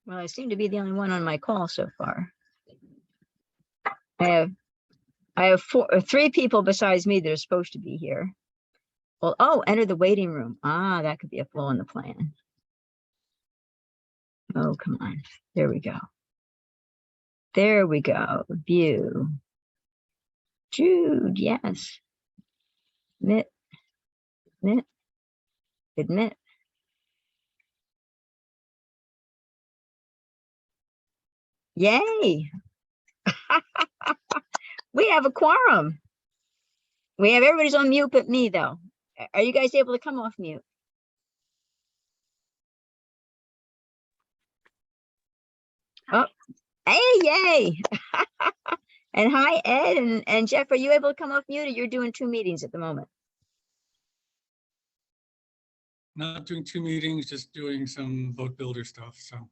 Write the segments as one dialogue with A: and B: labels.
A: Well, I seem to be the only one on my call so far. I have three people besides me that are supposed to be here. Well, oh, enter the waiting room. Ah, that could be a flaw in the plan. Oh, come on. There we go. There we go. View. Jude, yes. Admit. Admit. Admit. Yay. We have a quorum. We have everybody's on mute but me, though. Are you guys able to come off mute? Oh, hey, yay. And hi, Ed and Jeff. Are you able to come off mute, or you're doing two meetings at the moment?
B: Not doing two meetings, just doing some boat builder stuff. So.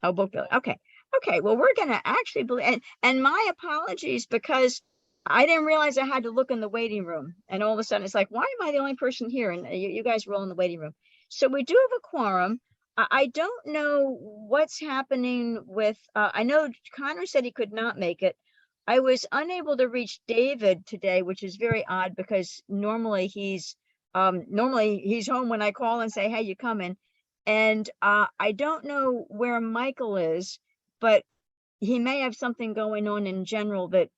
A: Oh, boat builder. Okay. Okay. Well, we're gonna actually believe, and my apologies, because I didn't realize I had to look in the waiting room, and all of a sudden it's like, why am I the only person here? And you guys were all in the waiting room. So we do have a quorum. I don't know what's happening with. I know Connor said he could not make it. I was unable to reach David today, which is very odd, because normally he's home when I call and say, hey, you coming? And I don't know where Michael is, but he may have something going on in general that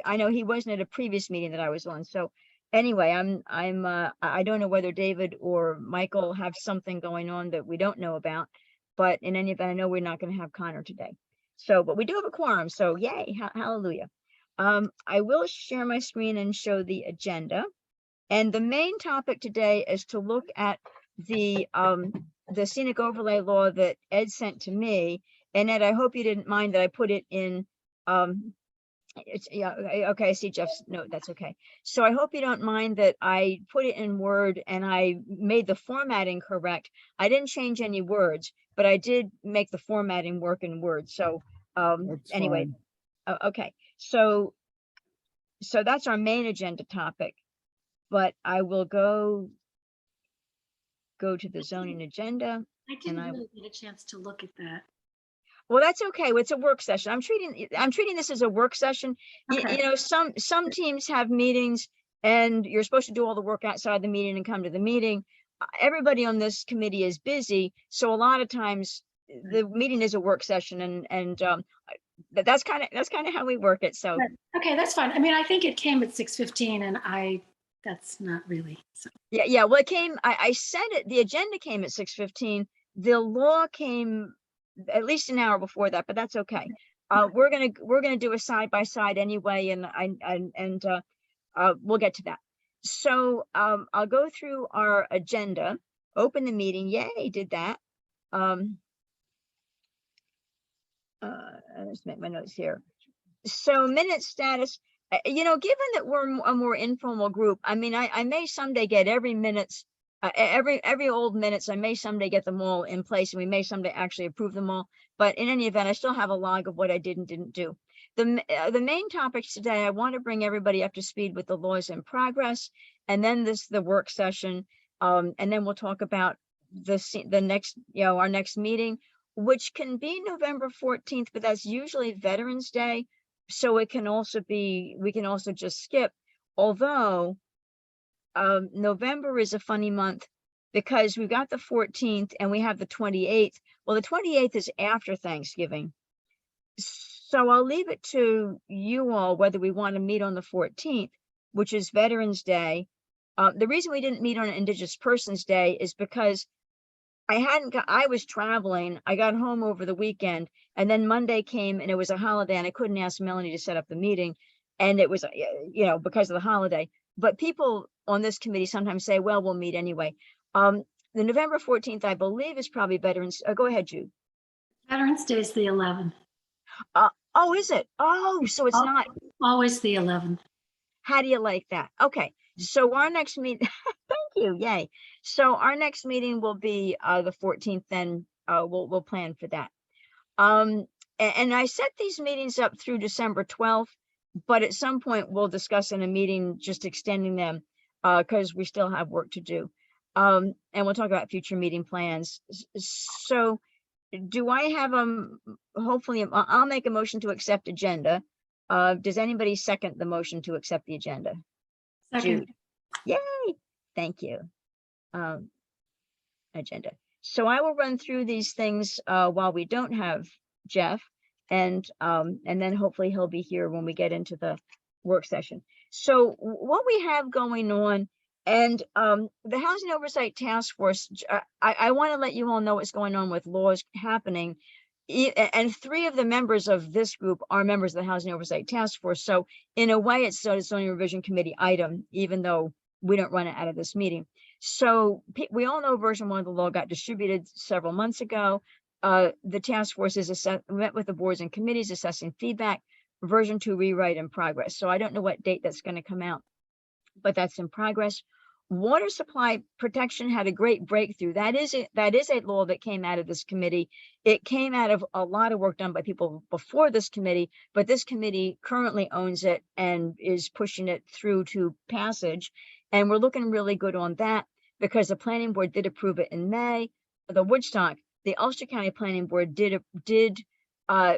A: I know he wasn't at a previous meeting that I was on. So anyway, I don't know whether David or Michael have something going on that we don't know about, but in any event, I know we're not going to have Connor today. So, but we do have a quorum, so yay, hallelujah. I will share my screen and show the agenda. And the main topic today is to look at the scenic overlay law that Ed sent to me. And Ed, I hope you didn't mind that I put it in, it's, yeah, okay, I see Jeff's note, that's okay. So I hope you don't mind that I put it in Word and I made the formatting correct. I didn't change any words, but I did make the formatting work in Word. So anyway, okay, so that's our main agenda topic. But I will go to the zoning agenda.
C: I didn't really get a chance to look at that.
A: Well, that's okay. It's a work session. I'm treating this as a work session.
C: Okay.
A: You know, some teams have meetings and you're supposed to do all the work outside the meeting and come to the meeting. Everybody on this committee is busy, so a lot of times the meeting is a work session, and that's kind of how we work it. So
C: okay, that's fine. I mean, I think it came at 6:15, and that's not really so.
A: Yeah. Well, it came. I said it. The agenda came at 6:15. The law came at least an hour before that, but that's okay. We're gonna do a side by side anyway, and we'll get to that. So I'll go through our agenda. Open the meeting. Yay, did that. Let's make my notes here. So minute status. You know, given that we're a more informal group, I mean, I may someday get every minutes, every old minutes, I may someday get them all in place, and we may someday actually approve them all. But in any event, I still have a log of what I did and didn't do. The main topics today, I want to bring everybody up to speed with the laws in progress, and then the work session, and then we'll talk about the next, our next meeting, which can be November 14th, but that's usually Veterans Day. So it can also be, we can also just skip, although November is a funny month because we've got the 14th and we have the 28th. Well, the 28th is after Thanksgiving. So I'll leave it to you all whether we want to meet on the 14th, which is Veterans Day. The reason we didn't meet on Indigenous Persons Day is because I was traveling. I got home over the weekend, and then Monday came and it was a holiday, and I couldn't ask Melanie to set up the meeting. And it was, because of the holiday. But people on this committee sometimes say, well, we'll meet anyway. The November 14th, I believe, is probably Veterans. Go ahead, Jude.
C: Veterans Day is the 11th.
A: Oh, is it? Oh, so it's not.
C: Always the 11th.
A: How do you like that? Okay. So our next meeting, thank you, yay. So our next meeting will be the 14th, then we'll plan for that. And I set these meetings up through December 12th, but at some point we'll discuss in a meeting just extending them because we still have work to do. And we'll talk about future meeting plans. So do I have, hopefully, I'll make a motion to accept agenda. Does anybody second the motion to accept the agenda?
C: Second.
A: Jude. Yay, thank you. Agenda. So I will run through these things while we don't have Jeff, and then hopefully he'll be here when we get into the work session. So what we have going on, and the Housing Oversight Task Force, I want to let you all know what's going on with laws happening. And 3 of the members of this group are members of the Housing Oversight Task Force. So in a way, it's a zoning revision committee item, even though we don't run it out of this meeting. So we all know version 1 of the law got distributed several months ago. The task force is met with the boards and committees assessing feedback. Version 2 rewrite in progress. So I don't know what date that's going to come out, but that's in progress. Water supply protection had a great breakthrough. That is a law that came out of this committee. It came out of a lot of work done by people before this committee, but this committee currently owns it and is pushing it through to passage. And we're looking really good on that because the planning board did approve it in May. The Woodstock, the Ulster County Planning Board did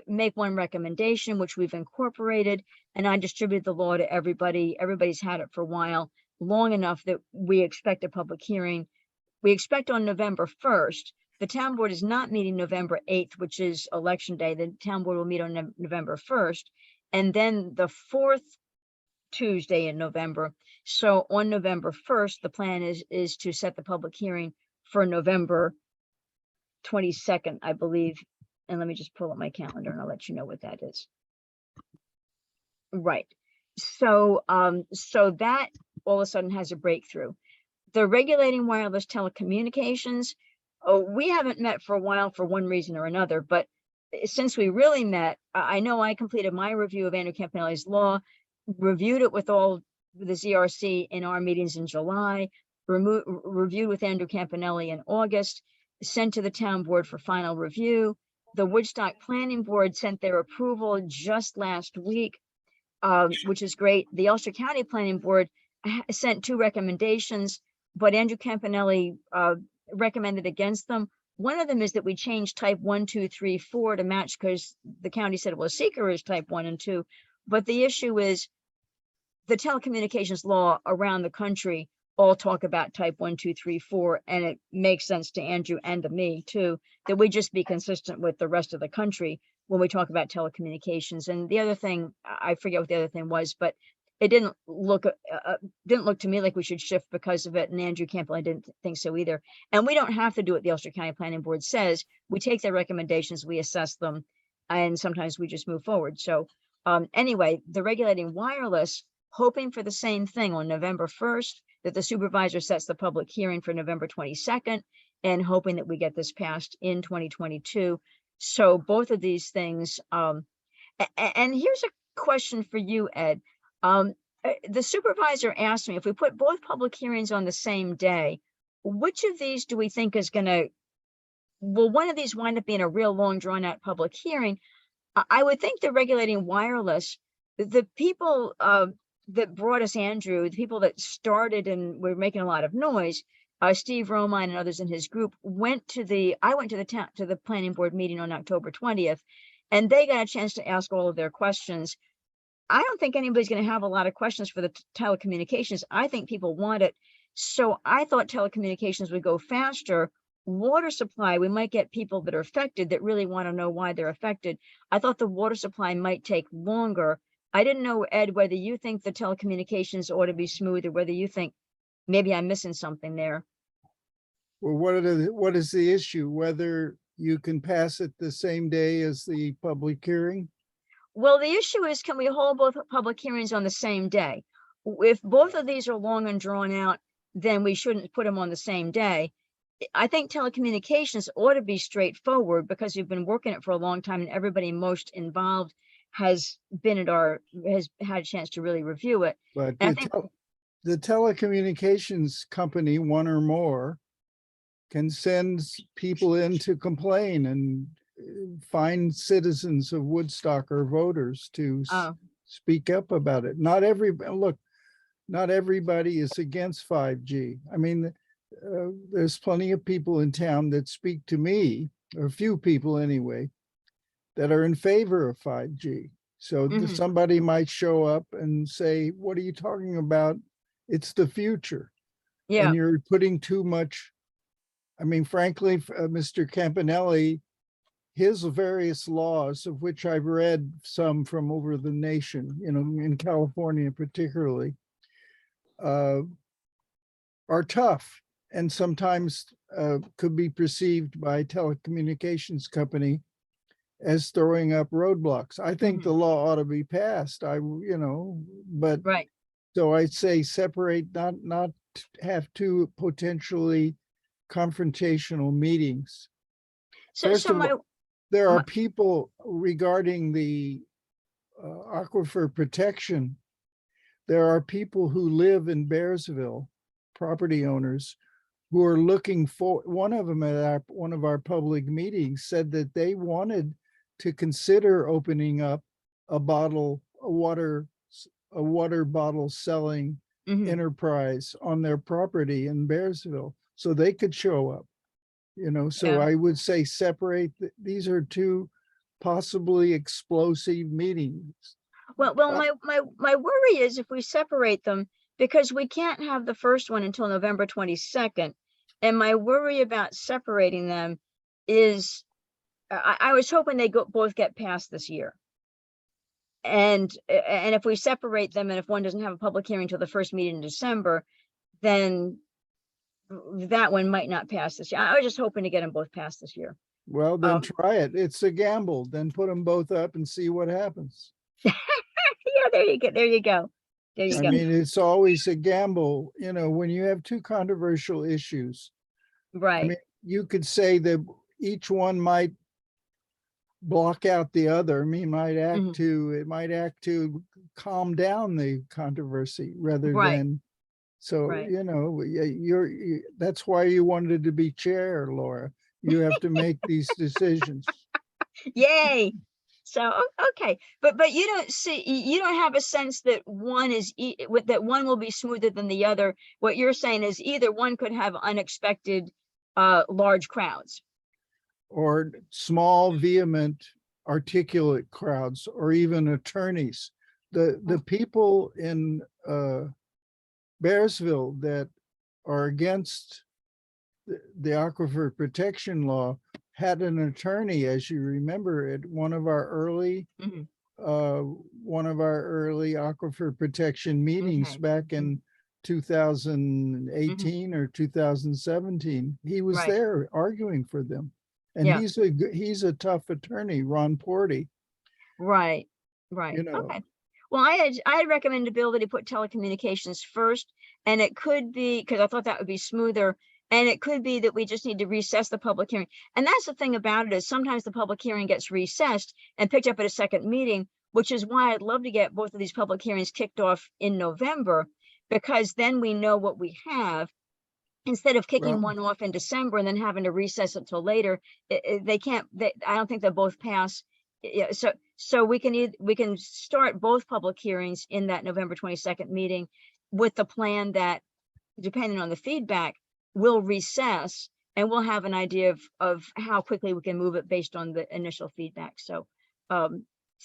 A: make one recommendation, which we've incorporated, and I distributed the law to everybody. Everybody's had it for a while, long enough that we expect a public hearing. We expect on November 1st. The town board is not meeting November 8th, which is election day. The town board will meet on November 1st, and then the 4th Tuesday in November. So on November 1st, the plan is to set the public hearing for November 22nd, I believe. And let me just pull up my calendar and I'll let you know what that is. Right. So so that all of a sudden has a breakthrough. The regulating wireless telecommunications, we haven't met for a while for one reason or another, but since we really met, I know I completed my review of Andrew Campanelli's law, reviewed it with all the ZRC in our meetings in July, reviewed with Andrew Campanelli in August, sent to the town board for final review. The Woodstock Planning Board sent their approval just last week, which is great. The Ulster County Planning Board sent 2 recommendations, but Andrew Campanelli recommended against them. One of them is that we change type 1, 2, 3, 4 to match, because the county said, well, seeker is type 1 and 2. But the issue is the telecommunications law around the country all talk about type 1, 2, 3, 4, and it makes sense to Andrew and to me too, that we just be consistent with the rest of the country when we talk about telecommunications. And the other thing, I forget what the other thing was, but it didn't look to me like we should shift because of it. And Andrew Campbell, I didn't think so either. And we don't have to do what the Ulster County Planning Board says. We take their recommendations, we assess them, and sometimes we just move forward. So anyway, the regulating wireless, hoping for the same thing on November 1st, that the supervisor sets the public hearing for November 22nd, and hoping that we get this passed in 2022. So both of these things, and here's a question for you, Ed. The supervisor asked me, if we put both public hearings on the same day, which of these do we think is going to, will one of these wind up being a real long drawn out public hearing? I would think the regulating wireless, the people that brought us Andrew, the people that started and were making a lot of noise, Steve Romine and others in his group I went to the planning board meeting on October 20th, and they got a chance to ask all of their questions. I don't think anybody's going to have a lot of questions for the telecommunications. I think people want it. So I thought telecommunications would go faster. Water supply, we might get people that are affected that really want to know why they're affected. I thought the water supply might take longer. I didn't know, Ed, whether you think the telecommunications ought to be smooth or whether you think maybe I'm missing something there.
D: Well, what is the issue? Whether you can pass it the same day as the public hearing?
A: Well, the issue is, can we hold both public hearings on the same day? If both of these are long and drawn out, then we shouldn't put them on the same day. I think telecommunications ought to be straightforward because we've been working it for a long time and everybody most involved has had a chance to really review it.
D: But
A: the
D: telecommunications company, one or more, can send people in to complain and find citizens of Woodstock or voters to speak up about it. Not everybody is against 5G. I mean, there's plenty of people in town that speak to me or a few people anyway, that are in favor of 5G. So
A: Mhm.
D: somebody might show up and say, what are you talking about? It's the future.
A: Yeah,
D: And you're putting too much. I mean, frankly, Mr. Campanelli, his various laws, of which I've read some from over the nation, in California particularly, are tough and sometimes could be perceived by a telecommunications company as throwing up roadblocks. I think the law ought to be passed. But
A: right.
D: so I'd say separate, not have two potentially confrontational meetings.
A: So,
D: First
A: so
D: of
A: my,
D: all, there are
A: my-
D: people regarding the aquifer protection. There are people who live in Bearsville, property owners, who are looking for, one of them at one of our public meetings said that they wanted to consider opening up a water bottle selling
A: mhm.
D: enterprise on their property in Bearsville, so they could show up. So
A: Yeah.
D: I would say separate, these are two possibly explosive meetings.
A: Well, my worry is if we separate them, because we can't have the first one until November 22nd. And my worry about separating them is, I was hoping they both get passed this year. And if we separate them, and if one doesn't have a public hearing till the first meeting in December, then that one might not pass this year. I was just hoping to get them both passed this year.
D: Well, then
A: Um,
D: try it. It's a gamble. Then put them both up and see what happens.
A: Yeah, there you go. There you go. There you
D: I
A: go.
D: mean, it's always a gamble, when you have two controversial issues. I
A: Right.
D: mean, you could say that each one might block out the other. I mean,
A: Mhm.
D: it might act to calm down the controversy rather
A: Right.
D: than, so,
A: Right.
D: that's why you wanted to be chair, Laura. You have to make these decisions.
A: Yay. So, okay. But you don't have a sense that one that one will be smoother than the other. What you're saying is either one could have unexpected large crowds.
D: Or small, vehement, articulate crowds, or even attorneys. The people in Bearsville that are against the aquifer protection law had an attorney, as you remember, at one of our early
A: Mhm.
D: aquifer protection meetings
A: Okay.
D: back in 2018 or 2017. He was
A: Right.
D: there arguing for them. And
A: Yeah.
D: he's a tough attorney, Ron Porty.
A: Right. Right. Okay. Well, I had recommended Bill that he put telecommunications first, and it could be because I thought that would be smoother. And it could be that we just need to recess the public hearing. And that's the thing about it, is sometimes the public hearing gets recessed and picked up at a second meeting, which is why I'd love to get both of these public hearings kicked off in November, because then we know what we have, instead of kicking
D: Well,
A: one off in December and then having to recess it till later. They can't, I don't think they'll both pass. Yeah, so we can start both public hearings in that November 22nd meeting, with the plan that, depending on the feedback, we'll recess and we'll have an idea of how quickly we can move it based on the initial feedback. So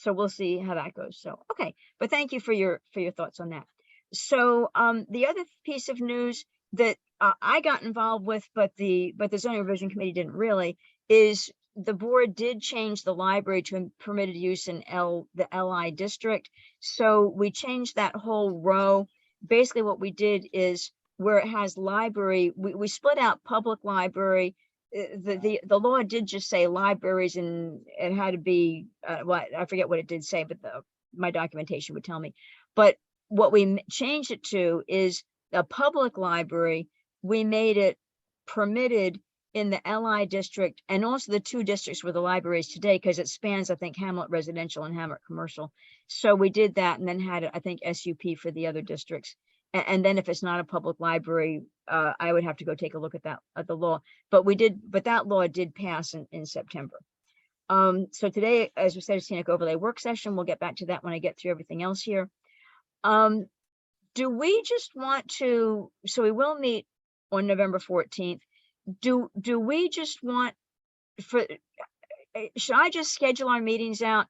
A: we'll see how that goes. So, okay, but thank you for your thoughts on that. So the other piece of news that I got involved with, but the zoning revision committee didn't really, is the board did change the library to permitted use in the LI district. So we changed that whole row. Basically what we did is, where it has library, we split out public library. The law did just say libraries, and it had to be what, I forget what it did say, but my documentation would tell me. But what we changed it to is a public library. We made it permitted in the LI district, and also the two districts where the library is today, because it spans, I think, Hamlet residential and Hamlet commercial. So we did that, and then had, I think, SUP for the other districts. And then if it's not a public library, I would have to go take a look at that, at the law. But that law did pass in September. So today, as we said, a scenic overlay work session. We'll get back to that when I get through everything else here. Do we just want to, so we will meet on November 14th. Do we just want should I just schedule our meetings out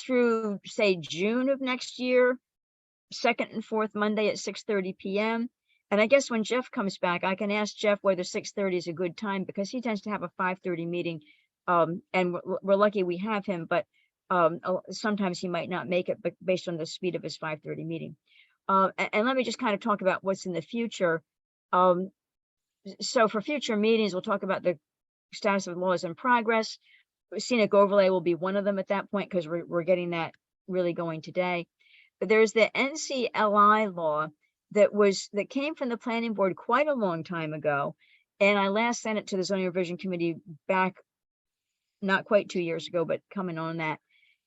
A: through, say, June of next year, second and fourth Monday at 6:30 p.m.? And I guess when Jeff comes back, I can ask Jeff whether 6:30 is a good time, because he tends to have a 5:30 meeting. And we're lucky we have him, but sometimes he might not make it, but based on the speed of his 5:30 meeting. And let me just kind of talk about what's in the future. So for future meetings, we'll talk about the status of laws in progress. Scenic overlay will be one of them at that point, because we're getting that really going today. But there's the NCLI law that came from the planning board quite a long time ago. And I last sent it to the zoning revision committee back, not quite 2 years ago, but coming on that.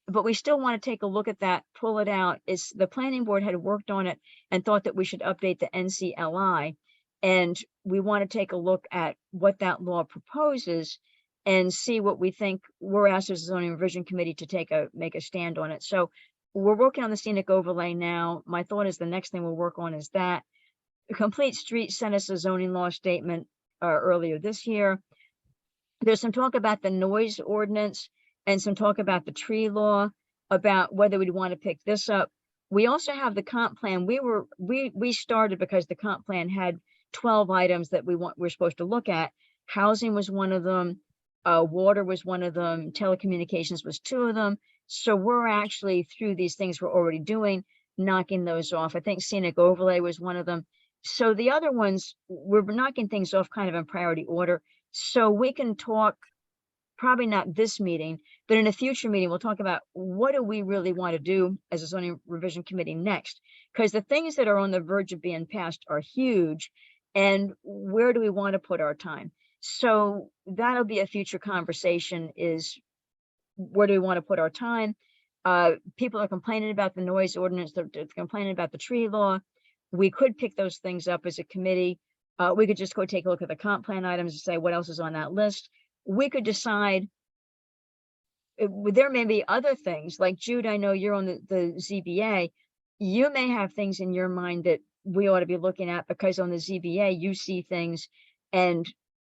A: But we still want to take a look at that, pull it out. It's the planning board had worked on it and thought that we should update the NCLI. And we want to take a look at what that law proposes and see what we think. We're asked as a zoning revision committee to make a stand on it. So we're working on the scenic overlay now. My thought is the next thing we'll work on is that. Complete Street sent us a zoning law statement earlier this year. There's some talk about the noise ordinance and some talk about the tree law, about whether we'd want to pick this up. We also have the comp plan. We started because the comp plan had 12 items that we're supposed to look at. Housing was one of them. Water was one of them. Telecommunications was two of them. So we're actually, through these things we're already doing, knocking those off. I think scenic overlay was one of them. So the other ones, we're knocking things off kind of in priority order. So we can talk, probably not this meeting, but in a future meeting, we'll talk about what do we really want to do as a zoning revision committee next? Because the things that are on the verge of being passed are huge. And where do we want to put our time? So that'll be a future conversation, is where do we want to put our time? People are complaining about the noise ordinance, they're complaining about the tree law. We could pick those things up as a committee. We could just go take a look at the comp plan items and say what else is on that list. We could decide. There may be other things, like Jude, I know you're on the ZBA. You may have things in your mind that we ought to be looking at, because on the ZBA, you see things and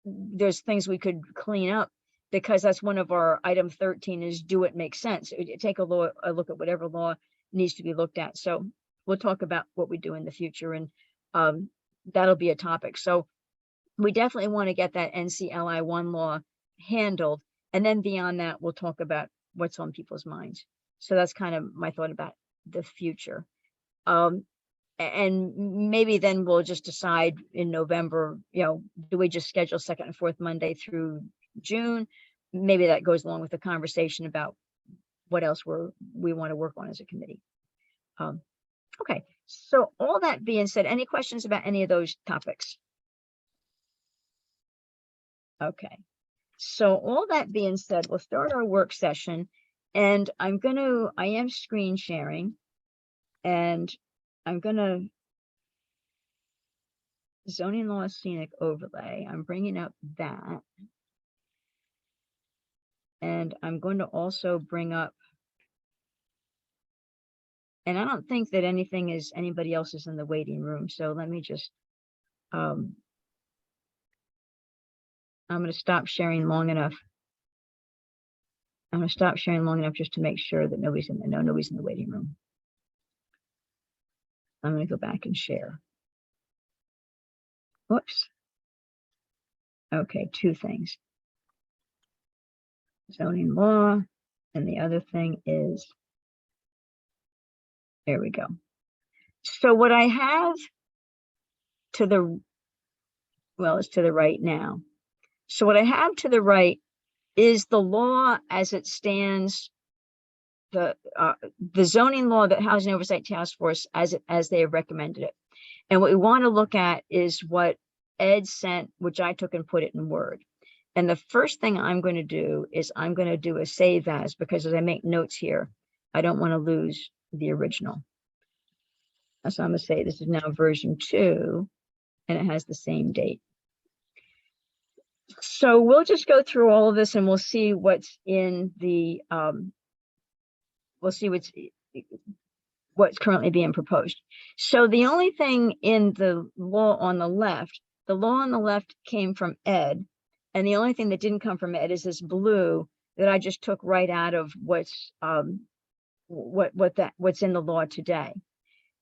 A: there's things we could clean up, because that's one of our item 13 is do it make sense. Take a look at whatever law needs to be looked at. So we'll talk about what we do in the future, and that'll be a topic. So we definitely want to get that NCLI 1 law handled. And then beyond that, we'll talk about what's on people's minds. So that's kind of my thought about the future. And maybe then we'll just decide in November, do we just schedule second and fourth Monday through June? Maybe that goes along with the conversation about what else we want to work on as a committee. Okay, so all that being said, any questions about any of those topics? Okay, so all that being said, we'll start our work session, and I am screen sharing, and I'm gonna zoning law scenic overlay. I'm bringing up that. And I'm going to also bring up, and I don't think that anybody else is in the waiting room. So let me just, I'm going to stop sharing long enough. I'm going to stop sharing long enough just to make sure that nobody's in the waiting room. I'm going to go back and share. Whoops. Okay, two things. Zoning law, and the other thing is, there we go. So what I have to the, it's to the right now. So what I have to the right is the law as it stands, the zoning law, the Housing Oversight Task Force as they have recommended it. And what we want to look at is what Ed sent, which I took and put it in Word. And the first thing I'm going to do is I'm going to do a save as, because as I make notes here, I don't want to lose the original. So I'm going to say this is now version 2, and it has the same date. So we'll just go through all of this and we'll see what's in the, we'll see what's currently being proposed. So the only thing in the law on the left came from Ed. And the only thing that didn't come from Ed is this blue that I just took right out of what's in the law today.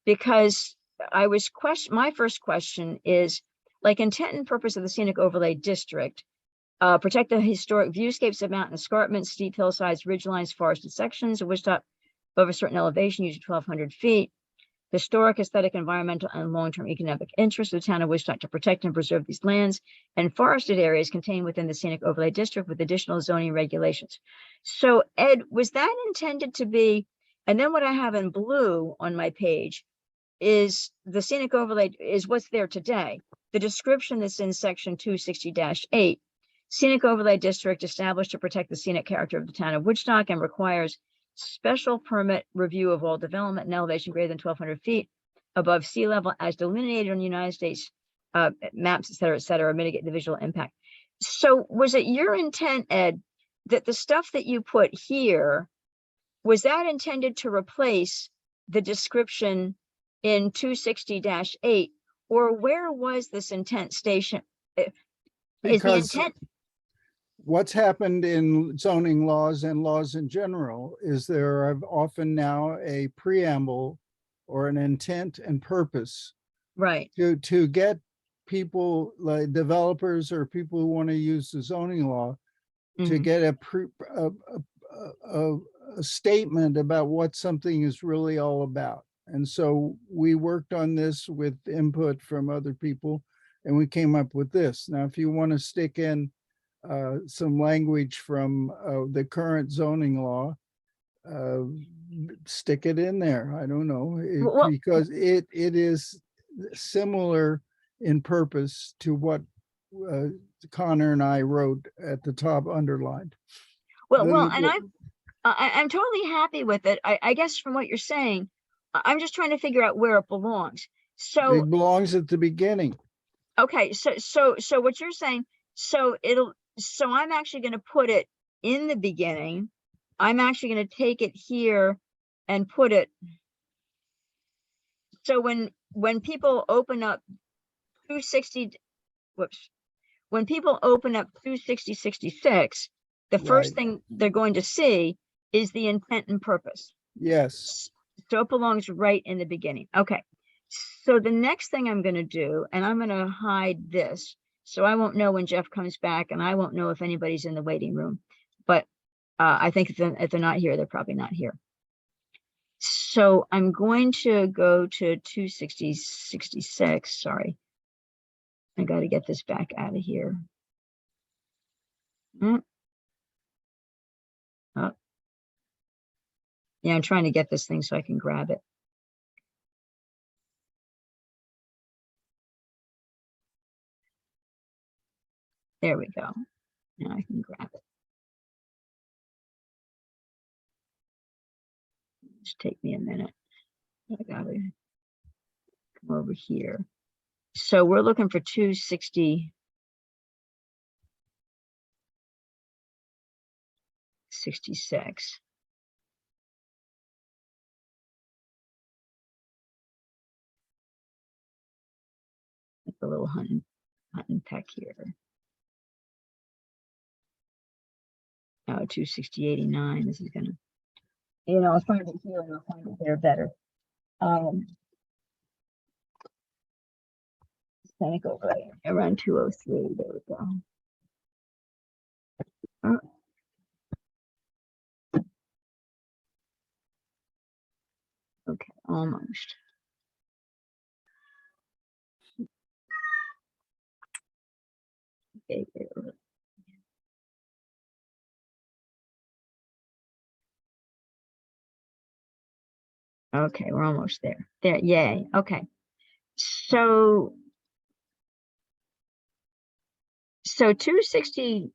A: Because my first question is, like, intent and purpose of the scenic overlay district, protect the historic viewscapes of mountain escarpments, steep hillsides, ridgelines, forested sections of Woodstock above a certain elevation, usually 1,200 feet. Historic, aesthetic, environmental, and long-term economic interests of the town of Woodstock to protect and preserve these lands and forested areas contained within the scenic overlay district with additional zoning regulations. So, Ed, was that intended to be, and then what I have in blue on my page is the scenic overlay is what's there today. The description that's in section 260-8, scenic overlay district established to protect the scenic character of the town of Woodstock and requires special permit review of all development and elevation greater than 1,200 feet above sea level as delineated on United States maps, et cetera, mitigate the visual impact. So was it your intent, Ed, that the stuff that you put here, was that intended to replace the description in 260-8, or where was this intent station? Is the
D: Because
A: intent?
D: what's happened in zoning laws and laws in general is there are often now a preamble or an intent and purpose
A: Right.
D: to get people like developers or people who want to use the zoning law to
A: Mhm.
D: get a statement about what something is really all about. And so we worked on this with input from other people and we came up with this. Now, if you want to stick in some language from the current zoning law, stick it in there. I don't know,
A: Well,
D: because it is similar in purpose to what Connor and I wrote at the top underlined.
A: and I'm totally happy with it. I guess from what you're saying, I'm just trying to figure out where it belongs. So,
D: It belongs at the beginning.
A: okay, so what you're saying, so I'm actually going to put it in the beginning. I'm actually going to take it here and put it. So when people open up 260, when people open up 260-66, the first
D: Right.
A: thing they're going to see is the intent and purpose.
D: Yes.
A: So it belongs right in the beginning. Okay. So the next thing I'm going to do, and I'm going to hide this, so I won't know when Jeff comes back, and I won't know if anybody's in the waiting room. But I think if they're not here, they're probably not here. So I'm going to go to 260-66. Sorry. I got to get this back out of here. Oh. Yeah, I'm trying to get this thing so I can grab it. There we go. Now I can grab it. Just take me a minute. I gotta come over here. So we're looking for 260-66. A little hunting peck here. Oh, 260-89. This is gonna, I'll find it here and I'll find it there better. Scenic overlay around 203. There we go. Oh. Okay, almost. Okay, okay, we're almost there. There, yay. Okay. So 260-66.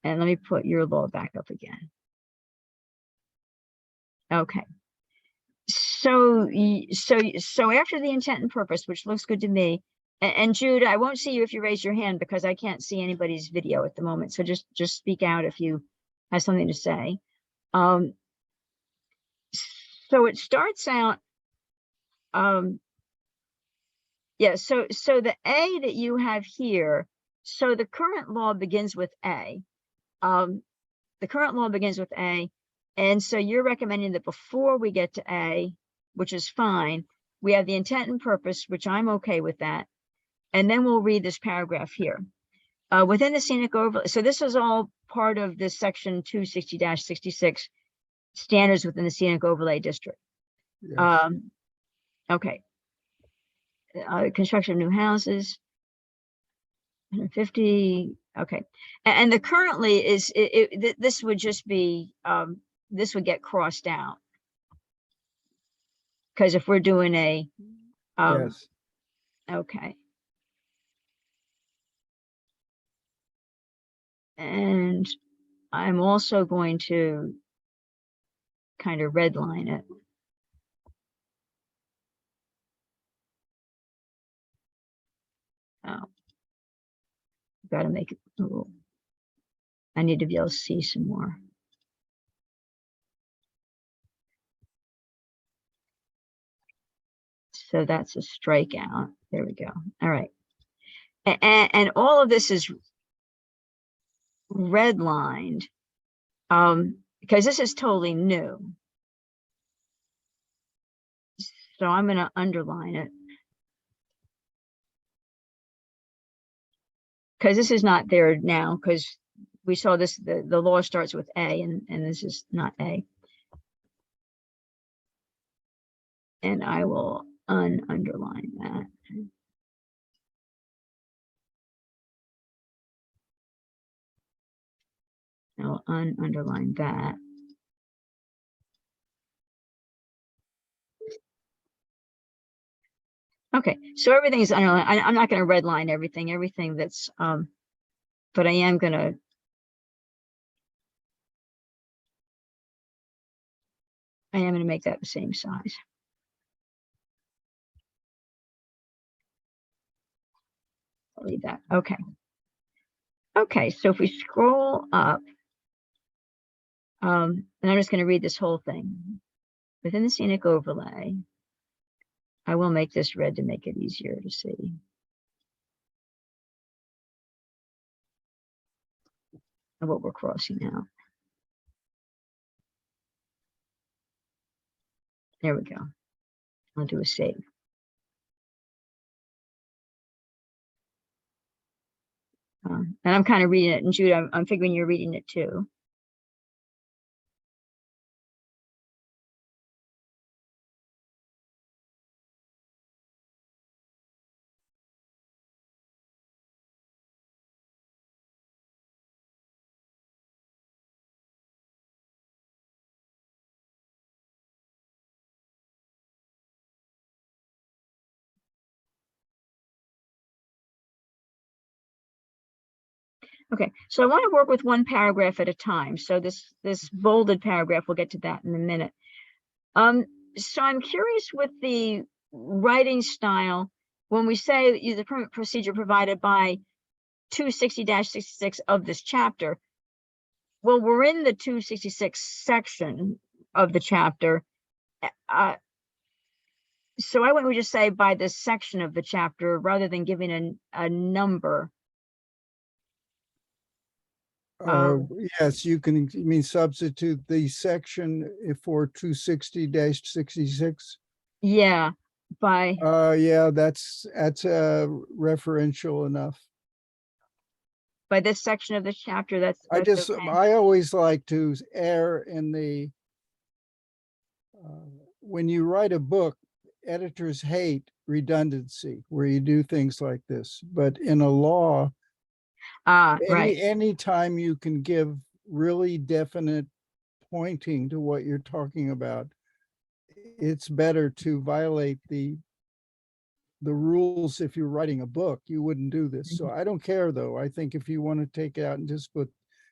A: And let me put your law back up again. Okay. So after the intent and purpose, which looks good to me, and Jude, I won't see you if you raise your hand because I can't see anybody's video at the moment. So just speak out if you have something to say. So it starts out, Yeah, so the A that you have here, so the current law begins with A. The current law begins with A, and so you're recommending that before we get to A, which is fine, we have the intent and purpose, which I'm okay with that. And then we'll read this paragraph here. Within the scenic overlay, so this is all part of this section 260-66 standards within the scenic overlay district.
D: Yes.
A: Okay. Construction of new houses, 150. Okay. And the currently is, this would just be, this would get crossed out. Because if we're doing a,
D: Yes.
A: okay. And I'm also going to kind of redline it. Oh, got to make it a little, I need to be able to see some more. So that's a strikeout. There we go. All right. And all of this is redlined because this is totally new. So I'm going to underline it. Because this is not there now, because we saw this, the law starts with A and this is not A. And I will underline that. I'll underline that. Okay, so everything is underlined. I'm not going to redline everything that's, but I am going to. Make that the same size. I'll leave that. Okay. Okay, so if we scroll up, and I'm just going to read this whole thing. Within the scenic overlay, I will make this red to make it easier to see. And what we're crossing out. There we go. I'll do a save. And I'm kind of reading it, and Jude, I'm figuring you're reading it too. Okay, so I want to work with one paragraph at a time. So this bolded paragraph, we'll get to that in a minute. So I'm curious with the writing style, when we say the permit procedure provided by 260-66 of this chapter, well, we're in the 266 section of the chapter. So why wouldn't we just say by this section of the chapter rather than giving a number?
D: Yes, you can, you mean substitute the section for 260-66?
A: Yeah, by
D: Yeah, that's referential enough.
A: by this section of the chapter, that's okay.
D: I always like to err in the, when you write a book, editors hate redundancy where you do things like this, but in a law,
A: Right.
D: anytime you can give really definite pointing to what you're talking about, it's better to violate the rules. If you're writing a book, you wouldn't do this. So I don't care though. I think if you want to take out and just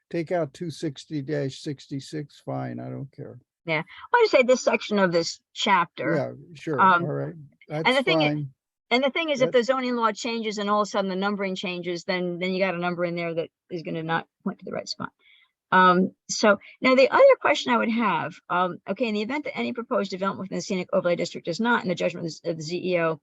D: take out 260-66, fine. I don't care.
A: Yeah, I want to say this section of this chapter.
D: Yeah, sure. All right. That's fine.
A: And the thing is, if the zoning law changes and all of a sudden the numbering changes, then you got a number in there that is going to not point to the right spot. So now the other question I would have, okay, in the event that any proposed development within the scenic overlay district does not, in the judgment of the ZEO,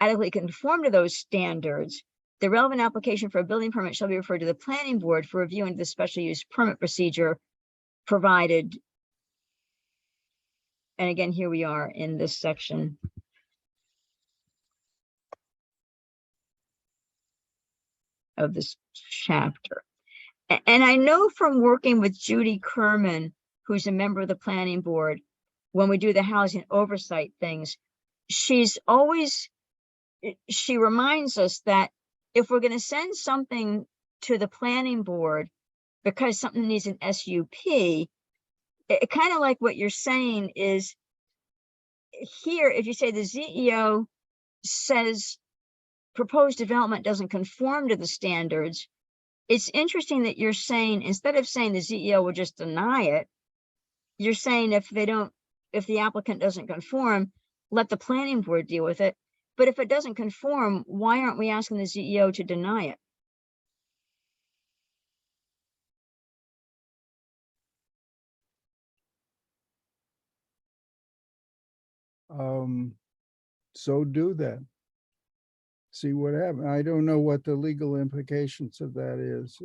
A: adequately conform to those standards, the relevant application for a building permit shall be referred to the planning board for review into the special use permit procedure provided. And again, here we are in this section. Of this chapter. And I know from working with Judy Kerman, who's a member of the planning board, when we do the housing oversight things, she reminds us that if we're going to send something to the planning board because something needs an SUP, it kind of like what you're saying is here, if you say the ZEO says proposed development doesn't conform to the standards, it's interesting that you're saying, instead of saying the ZEO will just deny it, you're saying if the applicant doesn't conform, let the planning board deal with it. But if it doesn't conform, why aren't we asking the ZEO to deny it?
D: So do that. See what happens. I don't know what the legal implications of that is.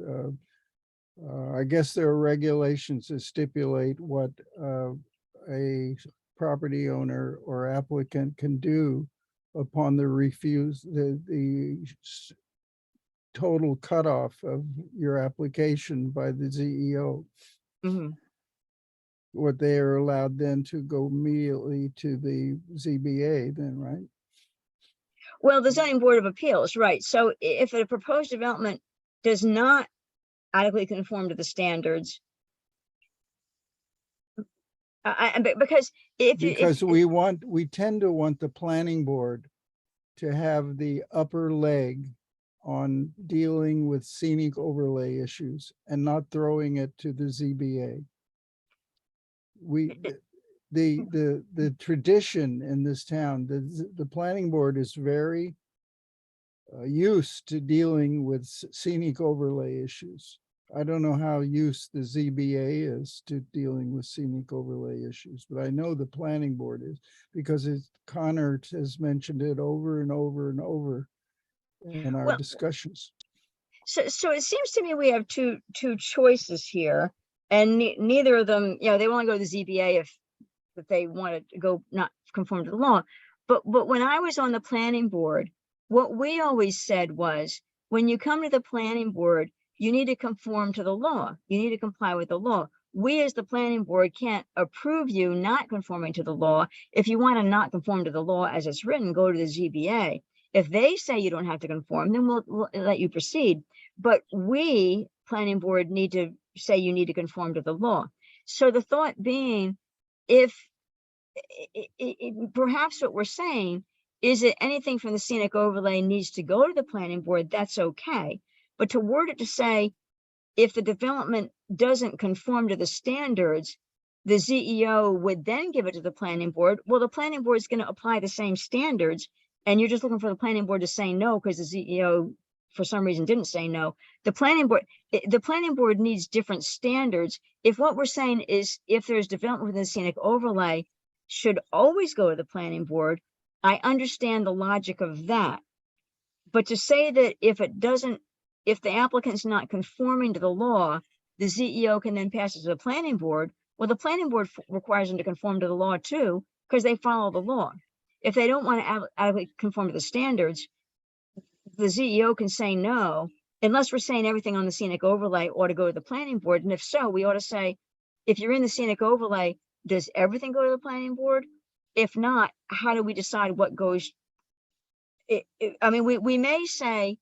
D: I guess there are regulations that stipulate what a property owner or applicant can do upon the total cutoff of your application by the ZEO.
A: Mm-hmm.
D: What they are allowed then to go immediately to the ZBA then, right?
A: Well, the zoning board of appeals, right? So if a proposed development does not adequately conform to the standards, because
D: we tend to want the planning board to have the upper leg on dealing with scenic overlay issues and not throwing it to the ZBA. The tradition in this town, the planning board is very used to dealing with scenic overlay issues. I don't know how used the ZBA is to dealing with scenic overlay issues, but I know the planning board is, because Connor has mentioned it over and over and over in our discussions.
A: So it seems to me we have two choices here, and neither of them, they want to go to the ZBA if they want to go not conform to the law. But when I was on the planning board, what we always said was, when you come to the planning board, you need to conform to the law. You need to comply with the law. We as the planning board can't approve you not conforming to the law. If you want to not conform to the law as it's written, go to the ZBA. If they say you don't have to conform, then we'll let you proceed. But we, planning board, need to say you need to conform to the law. So the thought being, if perhaps what we're saying is that anything from the scenic overlay needs to go to the planning board, that's okay. But to word it to say, if the development doesn't conform to the standards, the ZEO would then give it to the planning board. Well, the planning board is going to apply the same standards, and you're just looking for the planning board to say no because the ZEO for some reason didn't say no. The planning board needs different standards. If what we're saying is if there's development within the scenic overlay should always go to the planning board, I understand the logic of that. But to say that if the applicant's not conforming to the law, the ZEO can then pass it to the planning board. Well, the planning board requires them to conform to the law too, because they follow the law. If they don't want to adequately conform to the standards, the ZEO can say no, unless we're saying everything on the scenic overlay ought to go to the planning board. And if so, we ought to say, if you're in the scenic overlay, does everything go to the planning board? If not, how do we decide what goes? I mean, we may say,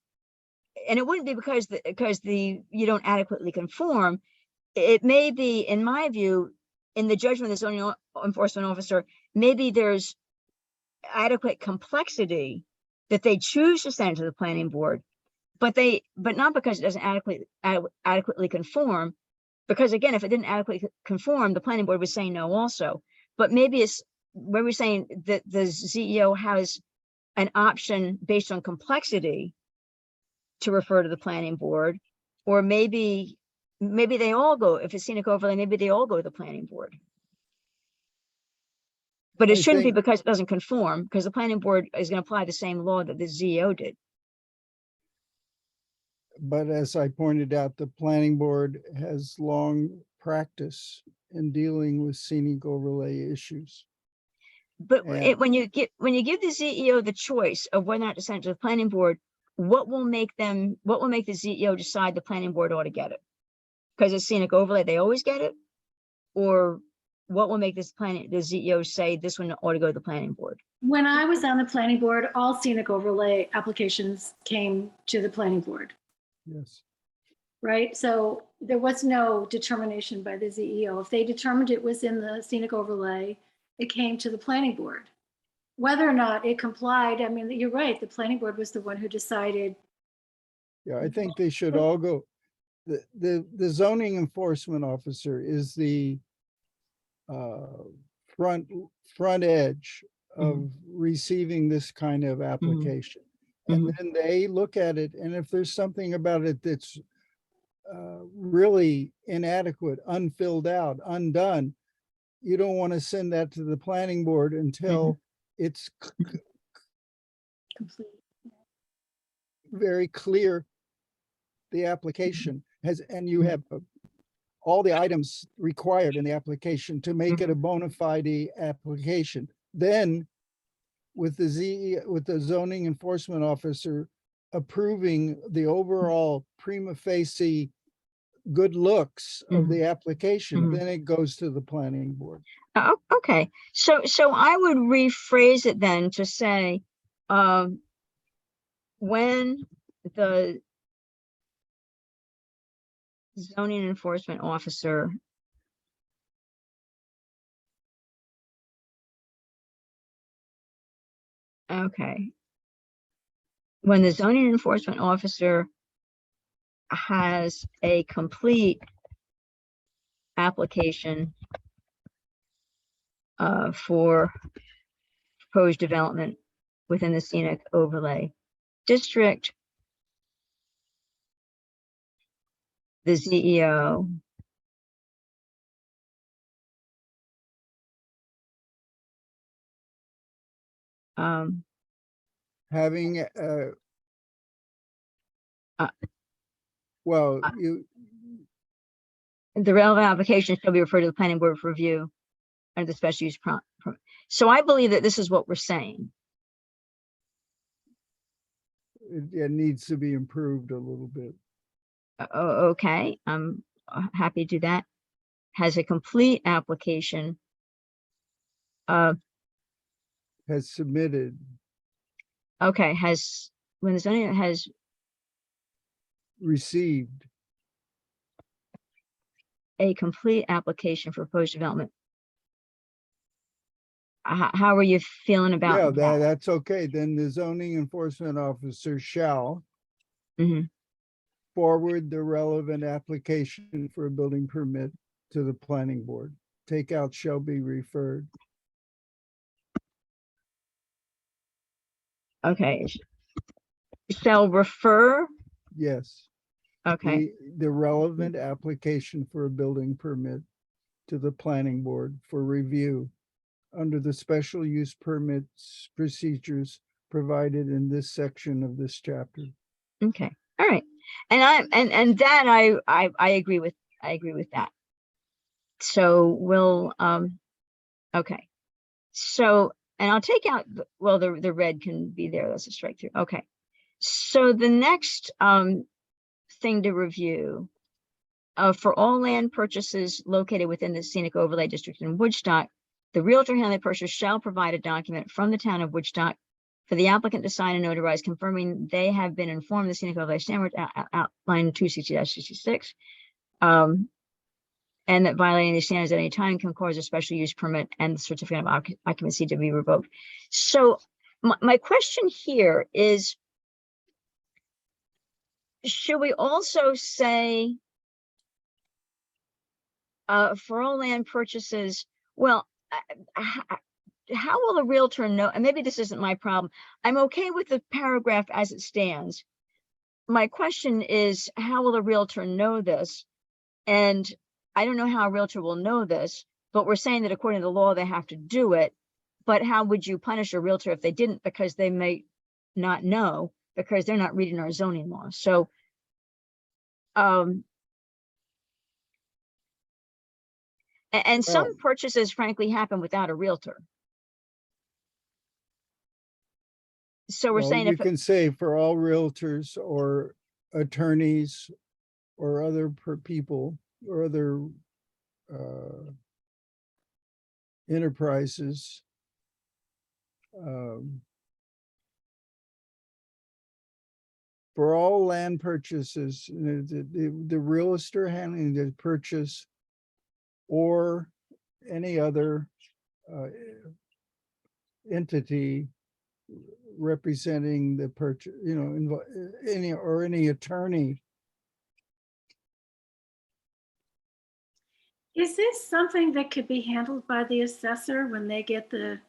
A: and it wouldn't be because you don't adequately conform. It may be, in my view, in the judgment of the zoning enforcement officer, maybe there's adequate complexity that they choose to send to the planning board, but not because it doesn't adequately conform. Because again, if it didn't adequately conform, the planning board would say no also. But maybe it's where we're saying that the ZEO has an option based on complexity to refer to the planning board, or maybe they all go, if it's scenic overlay, maybe they all go to the planning board. But it
D: I
A: shouldn't be
D: think-
A: because it doesn't conform, because the planning board is going to apply the same law that the ZEO did.
D: But as I pointed out, the planning board has long practice in dealing with scenic overlay issues.
A: But
D: Yeah.
A: when you give the ZEO the choice of whether or not to send it to the planning board, what will make the ZEO decide the planning board ought to get it? Because it's scenic overlay, they always get it? Or what will make the ZEO say this one ought to go to the planning board?
C: When I was on the planning board, all scenic overlay applications came to the planning board,
D: Yes.
C: right? So there was no determination by the ZEO. If they determined it was in the scenic overlay, it came to the planning board. Whether or not it complied, I mean, you're right, the planning board was the one who decided.
D: Yeah, I think they should all go. The zoning enforcement officer is the front edge of receiving this kind of application. And then they look at it, and if there's something about it that's really inadequate, unfilled out, undone, you don't want to send that to the planning board until it's
C: Complete.
D: very clear the application has, and you have all the items required in the application to make it a bona fide application. Then with the zoning enforcement officer approving the overall prima facie good looks of the application, then it goes to the planning board.
A: Oh, okay. So I would rephrase it then to say, when the zoning enforcement officer when the zoning enforcement officer has a complete application for proposed development within the scenic overlay district, the ZEO
D: Having well,
A: the relevant application shall be referred to the planning board for review under the special use permit. So I believe that this is what we're saying.
D: it needs to be improved a little bit.
A: Okay, I'm happy to do that. Has a complete application.
D: Has submitted.
A: Okay, when the zoning has
D: Received.
A: a complete application for proposed development. How are you feeling about
D: Yeah,
A: that?
D: that's okay. Then the zoning enforcement officer shall forward the relevant application for a building permit to the planning board. Take out shall be referred.
A: Okay. Shall refer.
D: Yes.
A: Okay.
D: The relevant application for a building permit to the planning board for review under the special use permits procedures provided in this section of this chapter.
A: Okay. All right. And that I agree with. I agree with that. So we'll okay. So, and I'll take out well, the red can be there. That's a strike through. Okay. So the next thing to review, for all land purchases located within the scenic overlay district in Woodstock, the realtor handling the purchase shall provide a document from the town of Woodstock for the applicant to sign and notarize, confirming they have been informed the scenic overlay standard outlined 260-66, and that violating these standards at any time can cause a special use permit and the certificate of occupancy to be revoked. So my question here is, should we also say for all land purchases, well, how will the realtor know? And maybe this isn't my problem. I'm okay with the paragraph as it stands. My question is, how will a realtor know this? And I don't know how a realtor will know this, but we're saying that according to the law, they have to do it. But how would you punish a realtor if they didn't? Because they may not know, because they're not reading our zoning laws. So, and some
D: Well-
A: purchases frankly happen without a realtor. So we're
D: Well,
A: saying
D: you
A: if,
D: can say for all realtors or attorneys or other people or other enterprises. For all land purchases, the realtor handling the purchase or any other entity representing the purchase, any attorney.
C: Is this something that could be handled by the assessor when they get the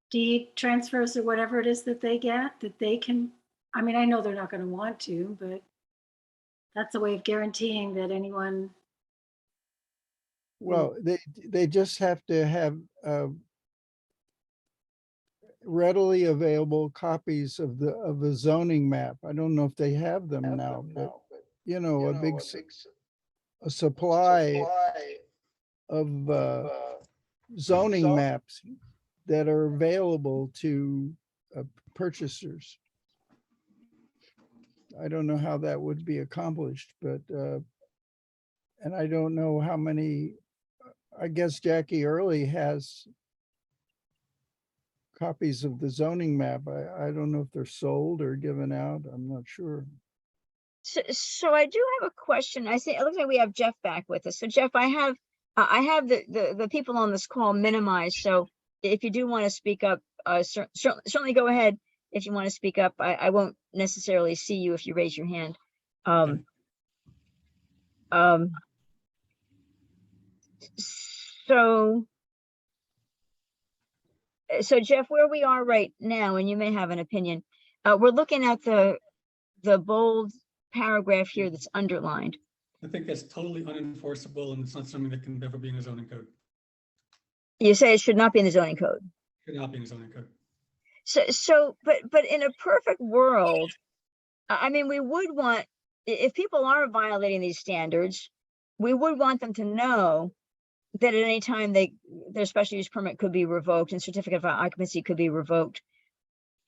C: deed transfers or whatever it is that they get, that they can, I mean, I know they're not going to want to, but that's a way of guaranteeing that anyone.
D: Well, they just have to have readily available copies of the zoning map. I don't know if they have them now, but a big supply of zoning maps that are available to purchasers. I don't know how that would be accomplished, but and I don't know how many. I guess Jackie Early has copies of the zoning map. I don't know if they're sold or given out. I'm not sure.
A: so I do have a question. I see, it looks like we have Jeff back with us. So Jeff, I have the people on this call minimized. So if you do want to speak up, certainly go ahead. If you want to speak up, I won't necessarily see you if you raise your hand.
B: Okay.
A: So Jeff, where we are right now, and you may have an opinion, we're looking at the bold paragraph here that's underlined.
B: I think that's totally unenforceable, and it's not something that can ever be in a zoning code.
A: You say it should not be in the zoning code.
B: Should not be in a zoning code.
A: But in a perfect world, I mean, we would want, if people are violating these standards, we would want them to know that at any time their special use permit could be revoked and certificate of occupancy could be revoked.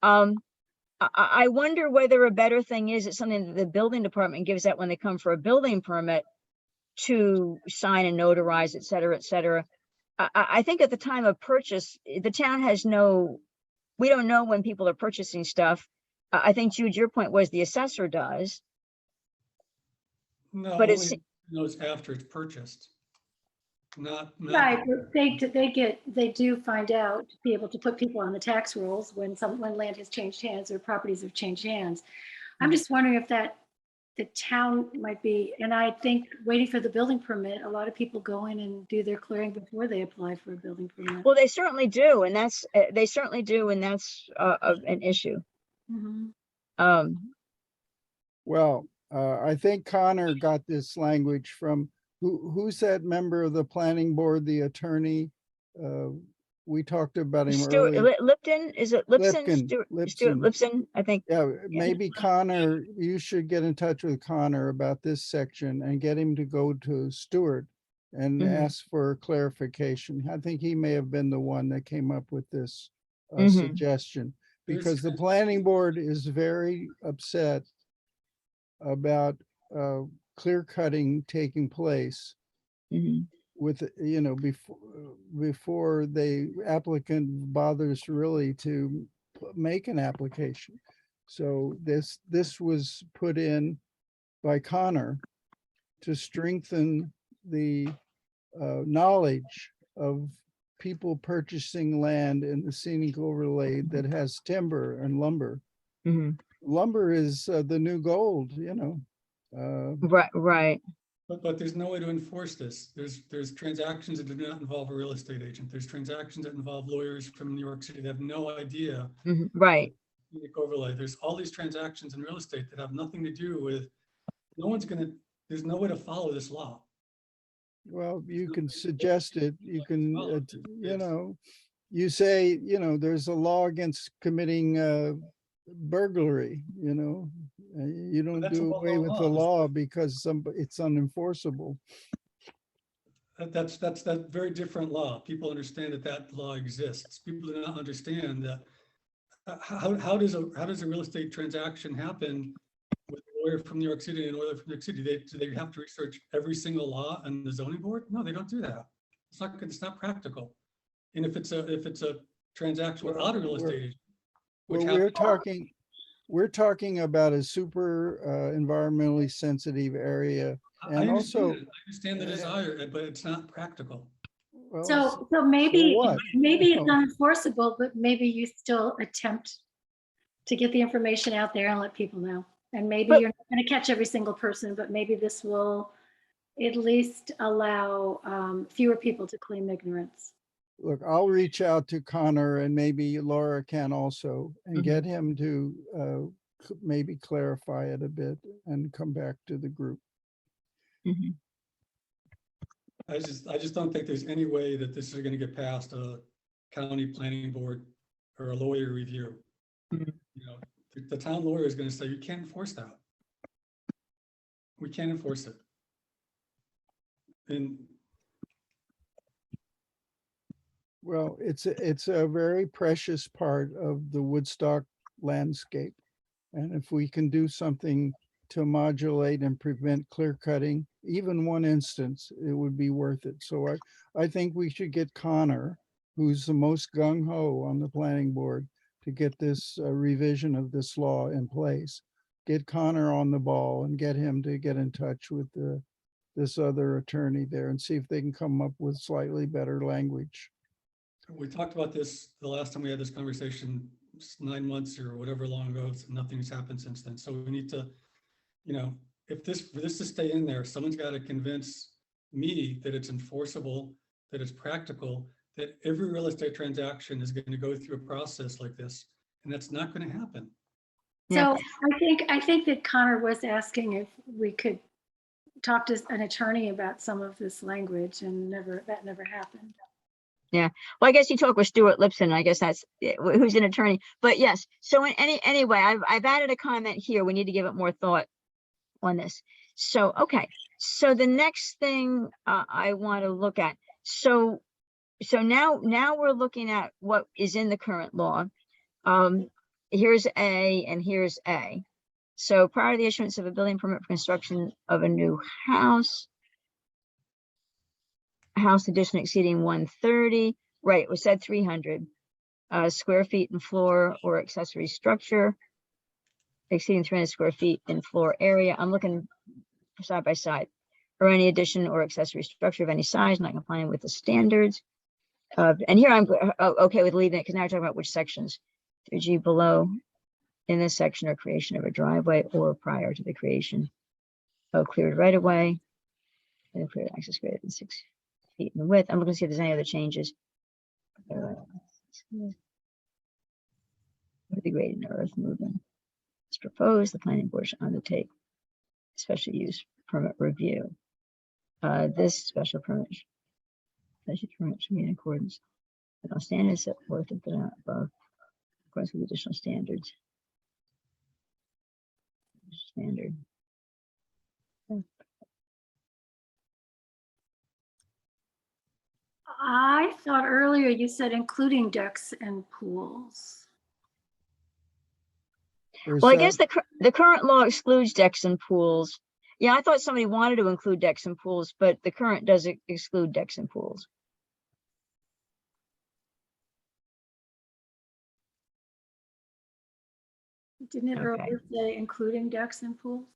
A: I wonder whether a better thing is it's something that the building department gives out when they come for a building permit to sign and notarize, et cetera, et cetera. I think at the time of purchase, the town has we don't know when people are purchasing stuff. I think, Jude, your point was the assessor does.
B: No,
A: But
B: only knows after it's purchased. Not
C: Right, but they do find out, to be able to put people on the tax rolls when land has changed hands or properties have changed hands. I'm just wondering if the town might be, and I think waiting for the building permit, a lot of people go in and do their clearing before they apply for a building permit.
A: Well, they certainly do, and that's an issue.
C: Mhm.
D: Well, I think Connor got this language from, who's that member of the planning board, the attorney? We talked about him
A: Stuart
D: earlier.
A: Lipton, is it Lipson?
D: Lipkin,
A: Stuart
D: Lipson.
A: Lipson, I think.
D: Yeah, maybe Connor, you should get in touch with Connor about this section and get him to go to Stuart and ask for clarification. I think he may have been the one that came up with this suggestion, because the planning board is very upset about clear cutting taking place with, before the applicant bothers really to make an application. So this was put in by Connor to strengthen the knowledge of people purchasing land in the scenic overlay that has timber and lumber. Lumber is the new gold,
A: Right.
B: But there's no way to enforce this. There's transactions that do not involve a real estate agent. There's transactions that involve lawyers from New York City that have no idea.
A: Right.
B: Scenic overlay. There's all these transactions in real estate that have nothing to do with. There's no way to follow this law.
D: Well, you can suggest it. You can, you say, there's a law against committing burglary, you don't
B: that's a
D: do away
B: well-known
D: with the
B: law.
D: law because it's unenforceable.
B: That's very different law. People understand that law exists. People do not understand that. How does a real estate transaction happen with a lawyer from New York City and a lawyer from New York City? Do they have to research every single law on the zoning board? No, they don't do that. It's not practical. And if it's a transaction without a real estate agent, which
D: Well,
B: happens,
D: we're talking about a super environmentally sensitive area. And also,
B: I understand the desire, but it's not practical.
D: well,
C: So maybe,
D: what?
C: maybe it's
D: No.
C: unenforceable, but maybe you still attempt to get the information out there and let people know. And maybe
A: But-
C: you're not going to catch every single person, but maybe this will at least allow fewer people to claim ignorance.
D: Look, I'll reach out to Connor and maybe Laura can also and get him to maybe clarify it a bit and come back to the group.
A: Mhm.
B: I just don't think there's any way that this is going to get past a county planning board or a lawyer review.
A: Mhm.
B: The town lawyer is going to say, you can't enforce that. We can't enforce it. And
D: Well, it's a very precious part of the Woodstock landscape. And if we can do something to modulate and prevent clear cutting, even one instance, it would be worth it. So I think we should get Connor, who's the most gung ho on the planning board, to get this revision of this law in place. Get Connor on the ball and get him to get in touch with this other attorney there and see if they can come up with slightly better language.
B: we talked about this the last time we had this conversation, 9 months or whatever long ago. Nothing's happened since then. So we need to, for this to stay in there, someone's got to convince me that it's enforceable, that it's practical, that every real estate transaction is going to go through a process like this. And that's not going to happen.
A: Yeah.
C: So I think that Connor was asking if we could talk to an attorney about some of this language, and that never happened.
A: Well, I guess you talk with Stuart Lipson. I guess that's who's an attorney. But yes. So anyway, I've added a comment here. We need to give it more thought on this. So okay. So the next thing I want to look at. So now we're looking at what is in the current law. Here's A and here's A. So prior to the issuance of a building permit for construction of a new house addition exceeding 130, right, it was said 300 square feet in floor or accessory structure exceeding 300 square feet in floor area. I'm looking side by side, or any addition or accessory structure of any size not complying with the standards. And here I'm okay with leaving it because now we're talking about which sections. 3G below in this section or creation of a driveway or prior to the creation of cleared right of way and cleared access greater than 6 feet in width. I'm looking to see if there's any other changes. With the grading earth movement is proposed, the planning board should undertake special use permit review. This special permit should be in accordance with all standards set forth above, of course, with additional standards. Standard.
C: I thought earlier you said including decks and pools.
A: Well, I guess the current law excludes decks and pools. Yeah, I thought somebody wanted to include decks and pools, but the current does exclude decks and pools.
C: Didn't it
A: Okay.
C: earlier say including decks and pools?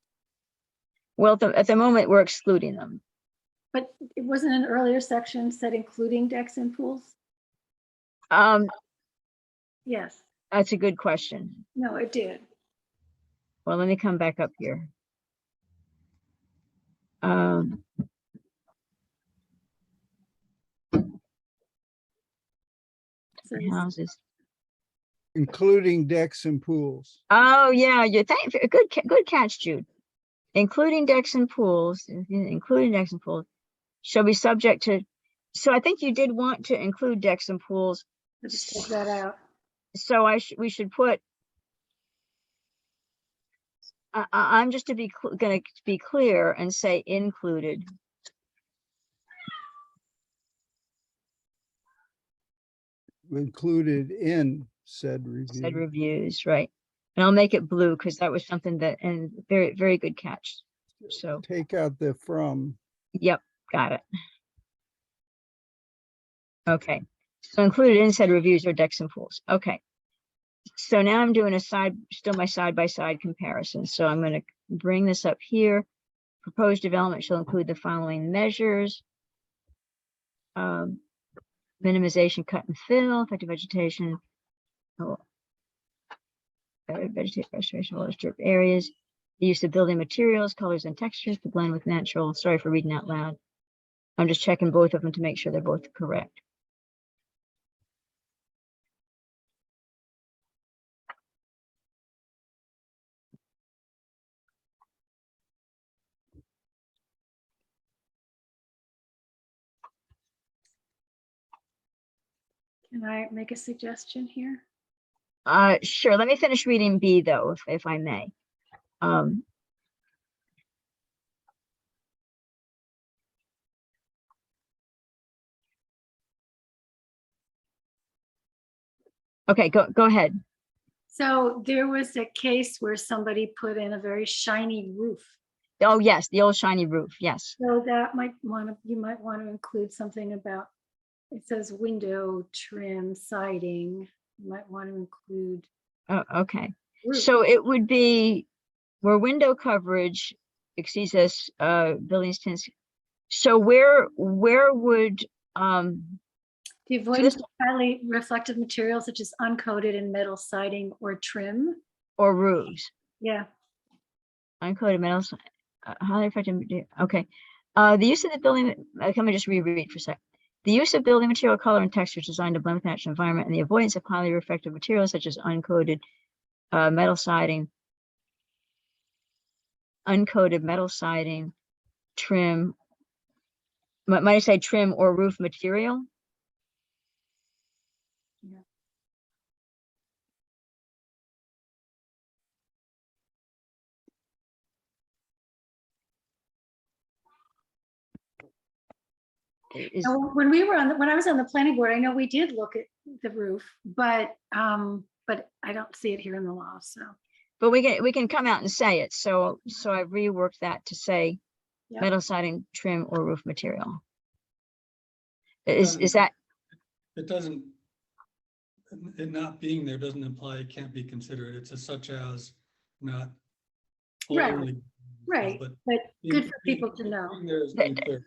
A: Well, at the moment, we're excluding them.
C: But it wasn't an earlier section said including decks and pools? Yes.
A: That's a good question.
C: No, it did.
A: Well, let me come back up here.
C: So
A: Houses.
D: including decks and pools.
A: Oh yeah, good catch, Jude. Including decks and pools, shall be subject to. So I think you did want to include decks and pools,
C: Let's just take that out.
A: So we should put, I'm just to be gonna be clear and say included.
D: Included in said
A: Said
D: review.
A: reviews, right? And I'll make it blue because that was something that, and very, very good catch. So,
D: Take out the from.
A: yep, got it. Okay, so included in said reviews are decks and pools. Okay. So now I'm doing still my side-by-side comparison. So I'm going to bring this up here. Proposed development shall include the following measures. Minimization, cut and fill, effective vegetation. Vegetation restoration of disturbed areas. The use of building materials, colors, and textures to blend with natural. Sorry for reading out loud. I'm just checking both of them to make sure they're both correct.
C: Can I make a suggestion here?
A: Sure. Let me finish reading B though, if I may. Okay, go ahead.
C: So there was a case where somebody put in a very shiny roof.
A: Oh, yes, the old shiny roof. Yes.
C: So that you might want to include something about, it says window trim siding. You might want to include.
A: Oh, okay.
C: roof.
A: So it would be where window coverage exceeds this buildings tends. So where would
C: The avoidance of highly reflective materials such as uncoated and metal siding or trim.
A: or roofs?
C: Yeah.
A: Uncoated metals, highly effective. Okay. The use of the building, let me just reread for a sec. The use of building material, color, and texture is designed to blend with natural environment, and the avoidance of highly reflective materials such as uncoated metal siding, uncoated metal siding, trim. Might I say trim or roof material?
C: Yeah. Now, when I was on the planning board, I know we did look at the roof, but I don't see it here in the law. So,
A: but we can come out and say it. So I reworked that to say
C: Yep.
A: metal siding, trim, or roof material.
B: It
A: Is
B: doesn't-
A: that
B: It doesn't, it not being there doesn't imply it can't be considered. It's a such as, not
C: Right.
B: only.
C: right,
B: But
C: but good
B: being-
C: for people to know.
B: being there is being clear.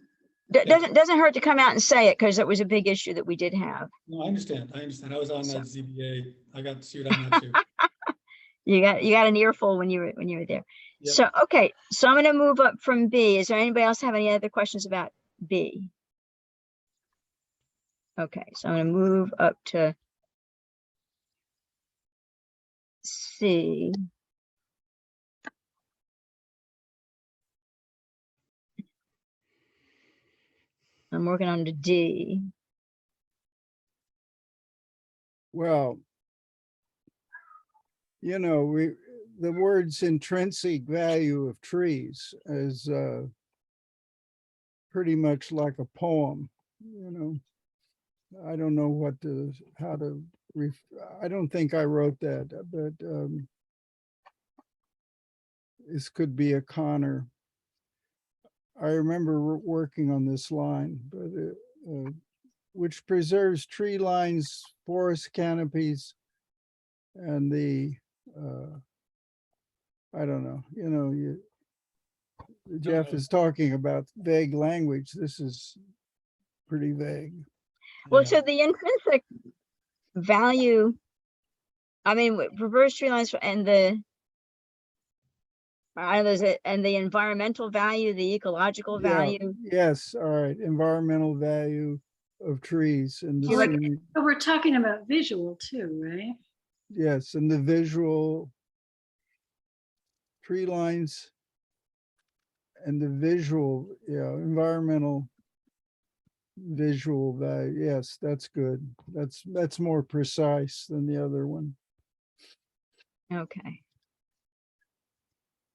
A: doesn't hurt to come out and say it because it was a big issue that we did have.
B: No, I understand. I was on
A: So-
B: that ZBA. I got sued on that too.
A: You got an earful when you were there.
B: Yep.
A: So okay, so I'm going to move up from B. Is there anybody else have any other questions about B? Okay, so I'm going to move up to C. I'm working on to D.
D: Well, you know, the words intrinsic value of trees is pretty much like a poem, you know. I don't know I don't think I wrote that, but this could be a Connor. I remember working on this line, but which preserves tree lines, forest canopies, and the I don't know, you know, Jeff is talking about vague language. This is pretty vague.
A: Well,
B: Yeah.
A: so the intrinsic value, I mean, reverse tree lines and the environmental value, the ecological
D: Yeah,
A: value.
D: yes, all right, environmental value of trees and the
A: You like-
D: scenic,
C: But we're talking about visual too, right?
D: yes, and the visual tree lines and the visual, yeah, environmental visual value. Yes, that's good. That's more precise than the other one.
A: Okay.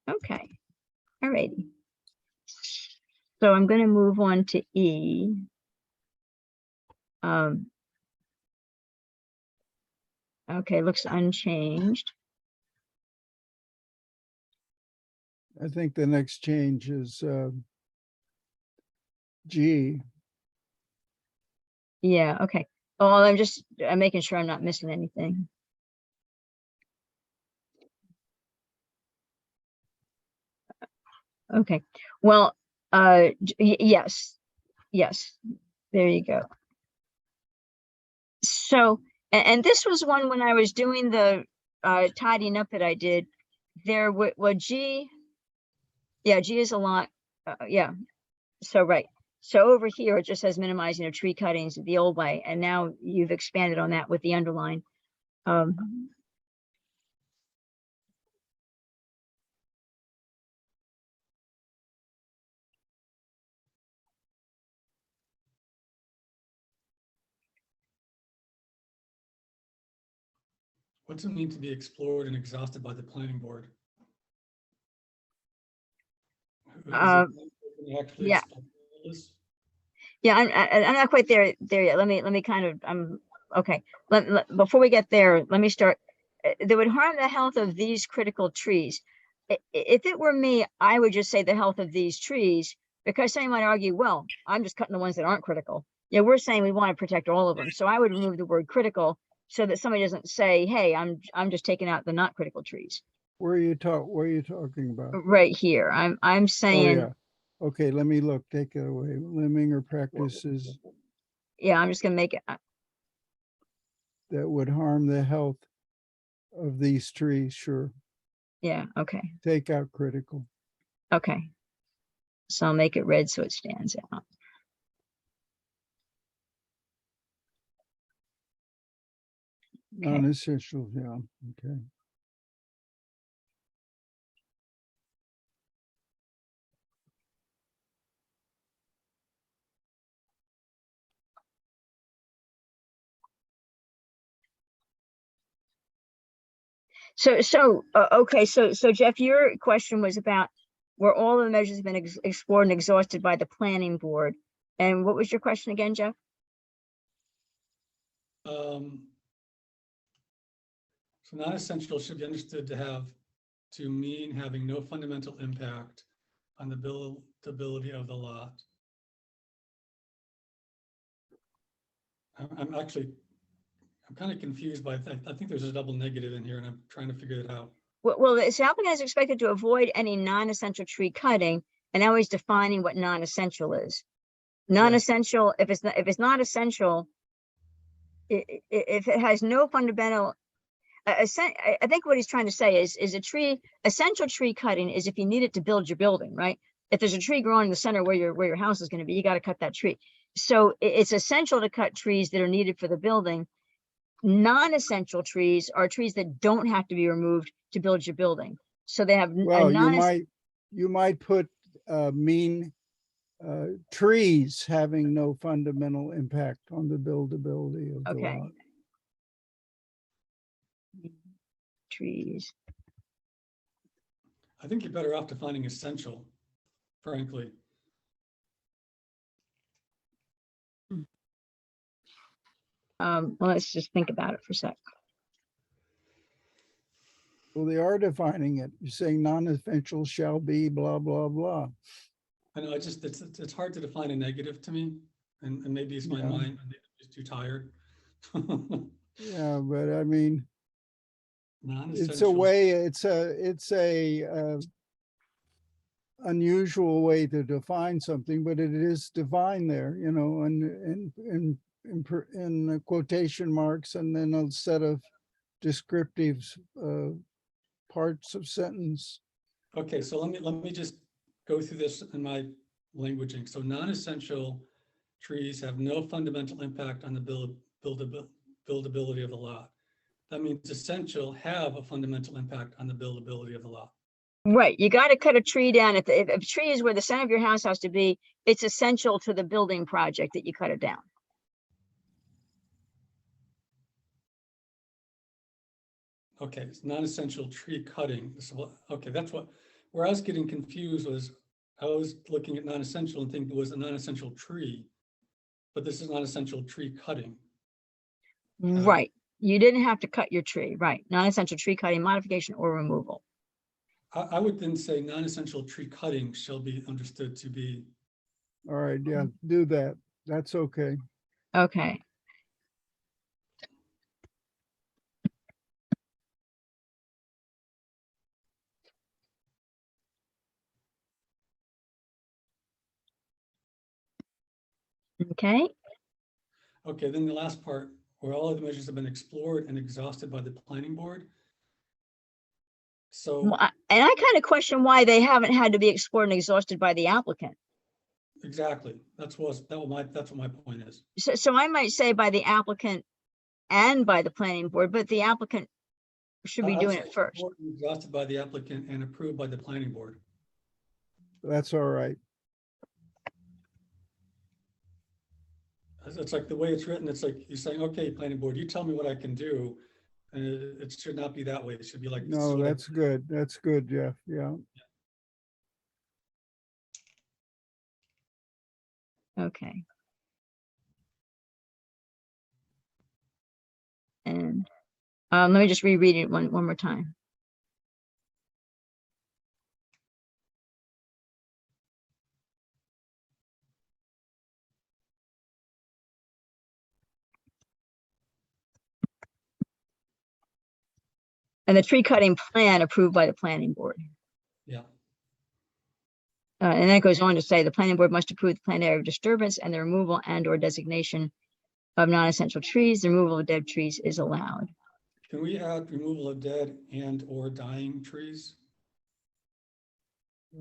A: Okay. All righty. So I'm going to move on to E. Okay, looks unchanged.
D: I think the next change is G.
A: Yeah, okay. Oh, I'm making sure I'm not missing anything. Okay, well, yes, yes, there you go. So, and this was one when I was doing the tidying up that I did, there what G, yeah, G is a lot, yeah, so right. So over here, it just says minimizing of tree cuttings the old way, and now you've expanded on that with the underline.
B: What's it mean to be explored and exhausted by the planning board? Is it actually
A: Yeah.
B: explore this?
A: Yeah, I'm not quite there yet. Let me kind of, okay. Before we get there, let me start. That would harm the health of these critical trees. If it were me, I would just say the health of these trees, because somebody might argue, well, I'm just cutting the ones that aren't critical. Yeah, we're saying we want to protect all of them. So I would remove the word critical so that somebody doesn't say, hey, I'm just taking out the not critical trees.
D: Where are you talking about?
A: Right here. I'm
D: Oh,
A: saying,
D: yeah. Okay, let me look. Take it away. Limbing or practices
A: yeah, I'm just gonna make it,
D: that would harm the health of these trees. Sure.
A: yeah, okay.
D: Take out critical.
A: Okay. So I'll make it red so it stands out. Okay.
D: Non-essential. Yeah. Okay.
A: Okay. So Jeff, your question was about where all of the measures have been explored and exhausted by the planning board. And what was your question again, Jeff?
B: So non-essential should be understood to mean having no fundamental impact on the buildability of the lot. I'm kind of confused by, I think there's a double negative in here and I'm trying to figure it out.
A: Well, the applicant is expected to avoid any non-essential tree cutting, and now he's defining what non-essential is. Non-essential, if it's not essential, if it has no fundamental, I think what he's trying to say is essential tree cutting is if you need it to build your building, right? If there's a tree growing in the center where your house is going to be, you got to cut that tree. So it's essential to cut trees that are needed for the building. Non-essential trees are trees that don't have to be removed to build your building. So they have
D: Well, you might put mean trees having no fundamental impact on the buildability of the
A: okay.
D: lot.
A: Trees.
B: I think you're better off defining essential, frankly.
A: Well, let's just think about it for a sec.
D: Well, they are defining it. You're saying non-essential shall be blah, blah, blah.
B: I know it's hard to define a negative to me, and maybe it's my mind. I'm just too tired.
D: Yeah, but I mean, it's a
B: Non-essential.
D: way. It's a unusual way to define something, but it is defined there, you know, and in quotation marks, and then a set of descriptives, parts of sentence.
B: Okay, so let me just go through this in my languaging. So non-essential trees have no fundamental impact on the buildability of the lot. That means essential have a fundamental impact on the buildability of the lot.
A: Right, you got to cut a tree down. If a tree is where the center of your house has to be, it's essential to the building project that you cut it down.
B: Okay, it's non-essential tree cutting. So, okay, that's what, where I was getting confused was, I was looking at non-essential and thinking it was a non-essential tree, but this is non-essential tree cutting.
A: Right, you didn't have to cut your tree, right? Non-essential tree cutting, modification, or removal.
B: I would then say non-essential tree cutting shall be understood to be,
D: All right, yeah, do that. That's okay.
A: Okay. Okay,
B: okay, then the last part, where all of the measures have been explored and exhausted by the planning board. So,
A: and I kind of question why they haven't had to be explored and exhausted by the applicant.
B: exactly, that's what my point is.
A: So I might say by the applicant and by the planning board, but the applicant should be
B: I would
A: doing
B: say
A: it first.
B: explored and exhausted by the applicant and approved by the planning board.
D: That's all right.
B: It's like the way it's written, it's like you're saying, okay, planning board, you tell me what I can do. And it should not be that way. It should be like. this is
D: No,
B: what I-
D: that's good. That's good, Jeff. Yeah.
A: Okay. And let me just reread it one more time. And the tree cutting plan approved by the planning board.
B: Yeah,
A: And that goes on to say the planning board must approve the planned area of disturbance and the removal and or designation of non-essential trees. The removal of dead trees is allowed.
B: can we add removal of dead and or dying trees?
D: The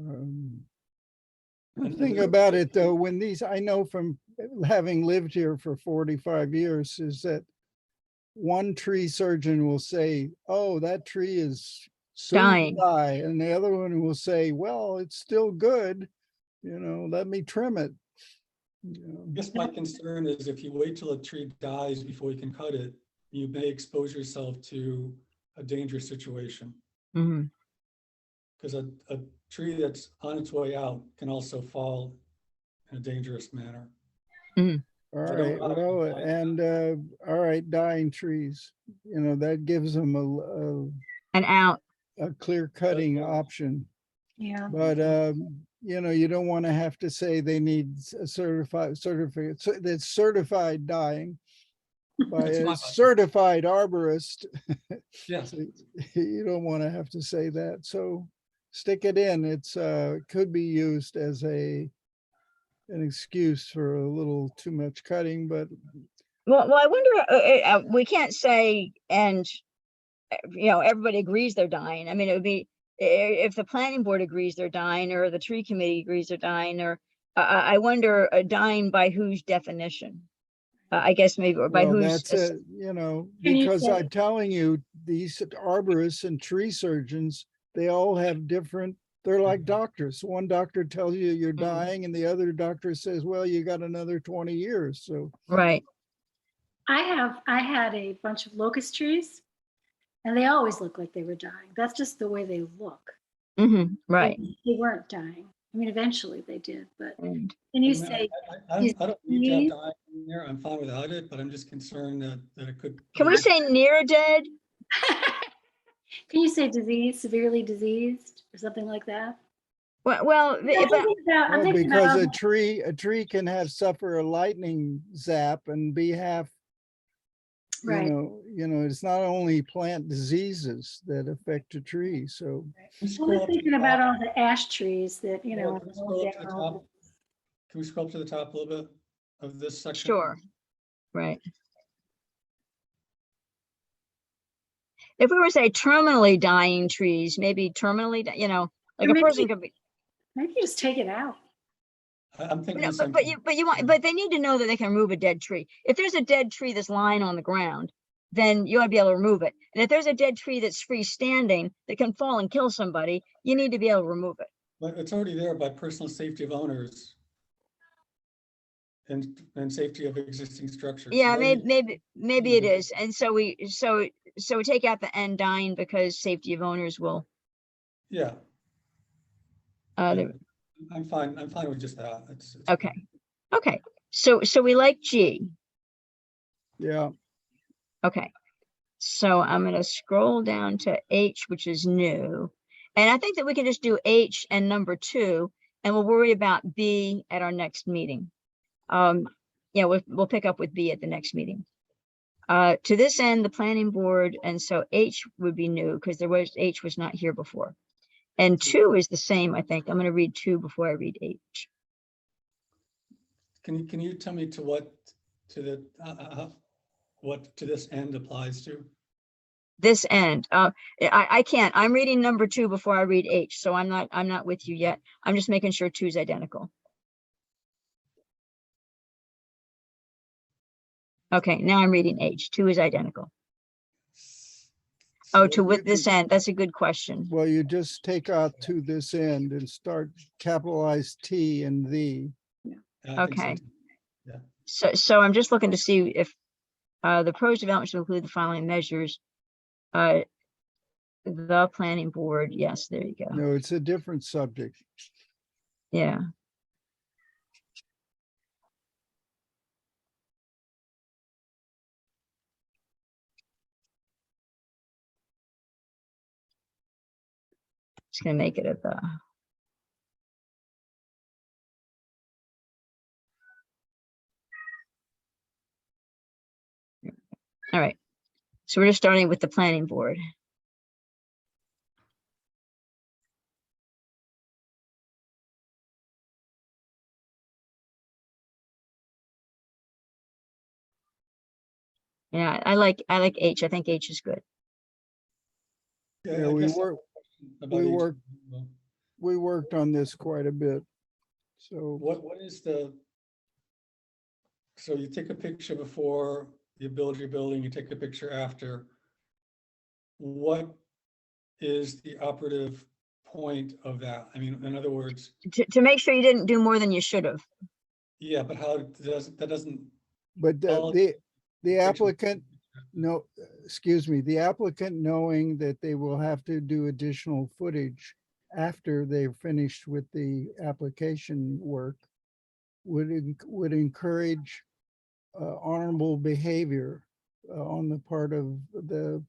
B: And-
D: thing
B: and-
D: about it though, when these, I know from having lived here for 45 years, is that one tree surgeon will say, oh, that tree is soon to
A: Dying.
D: die. And the other one will say, well, it's still good. Let me trim it.
B: I guess my concern is if you wait till a tree dies before you can cut it, you may expose yourself to a dangerous situation.
A: Mhm.
B: Because a tree that's on its way out can also fall in a dangerous manner.
D: All
B: I don't
D: right,
B: know.
D: well, and, all right, dying trees, that gives them
A: And out.
D: a clear cutting option.
C: Yeah.
D: But, you don't want to have to say they need a certificate, that's certified dying by
B: That's
D: a
B: my-
D: certified arborist.
B: Yes,
D: So you don't want to have to say that, so stick it in. It's, could be used as an excuse for a little too much cutting, but
A: Well, I wonder, we can't say, and, everybody agrees they're dying. I mean, it would be, if the planning board agrees they're dying, or the tree committee agrees they're dying, or, I wonder, dying by whose definition? I guess maybe, or by
D: well,
A: whose,
D: that's it,
C: Can you
D: because
C: say-
D: I'm telling you, these arborists and tree surgeons, they all have different, they're like doctors. One doctor tells you you're dying and the other doctor says, well, you got another 20 years. So,
A: right,
C: I had a bunch of locust trees and they always look like they were dying. That's just the way they look.
A: right.
C: They weren't dying. I mean, eventually they did, but
A: And
C: can you
B: I mean,
C: say,
B: I don't need to have dying in there. I'm fine without it, but I'm just concerned that it could.
A: can we say near dead?
C: can you say disease, severely diseased or something like that?
A: Well,
C: I'm
A: if I,
C: thinking about, I'm
D: well,
C: thinking
D: because
C: about,
D: a tree can suffer a lightning zap and be half,
C: right.
D: it's not only plant diseases that affect a tree. So,
B: Can we
C: I
B: scroll
C: was
B: up to
C: thinking
B: the
C: about
B: top?
C: all the ash trees that,
B: Can we
C: are
B: scroll up to the
C: down.
B: top? Can we scroll up to the top a little bit of this section?
A: sure, right. If we were to say terminally dying trees, maybe terminally, like a
C: Maybe-
A: person could be,
C: Maybe just take it out.
B: I'm thinking
A: no,
B: the same
A: but
B: thing.
A: you want, but they need to know that they can remove a dead tree. If there's a dead tree that's lying on the ground, then you ought to be able to remove it. And if there's a dead tree that's freestanding that can fall and kill somebody, you need to be able to remove it.
B: But it's already there by personal safety of owners and safety of existing structures.
A: Yeah,
B: Why do
A: maybe it is. And so we take out the end dying because safety of owners will,
B: Yeah,
A: there-
B: I'm fine with just that. It's
A: okay. Okay. So we like G.
D: Yeah,
A: Okay. So I'm going to scroll down to H, which is new. And I think that we can just do H and number 2, and we'll worry about B at our next meeting. Yeah, we'll pick up with B at the next meeting. To this end, the planning board, and so H would be new because H was not here before. And 2 is the same, I think. I'm going to read 2 before I read H.
B: Can you tell me to what to this end applies to?
A: This end, I can't. I'm reading number 2 before I read H, so I'm not with you yet. I'm just making sure 2 is identical. Okay, now I'm reading H. 2 is identical. Oh, to with this end. That's a good question.
D: well, you just take out to this end and start capitalize T and the.
B: I think so
A: Okay.
B: too.
A: So I'm just looking to see if the proposed development should include the following measures. The planning board. Yes, there you go.
D: No, it's a different subject.
A: Yeah. Just gonna make it at the. All right. So we're just starting with the planning board. Yeah, I like H. I think H is good.
D: Yeah,
B: I
D: we
B: guess
D: work,
B: about
D: we
B: each-
D: work- we worked on this quite a bit. So
B: What is so you take a picture before you build your building, you take a picture after. What is the operative point of that? I mean, in other words,
A: To make sure you didn't do more than you should have.
B: yeah, but how that doesn't.
D: but
B: all-
D: the
B: picture-
D: applicant, no, excuse me, the applicant knowing that they will have to do additional footage after they're finished with the application work would encourage honorable behavior on the part of the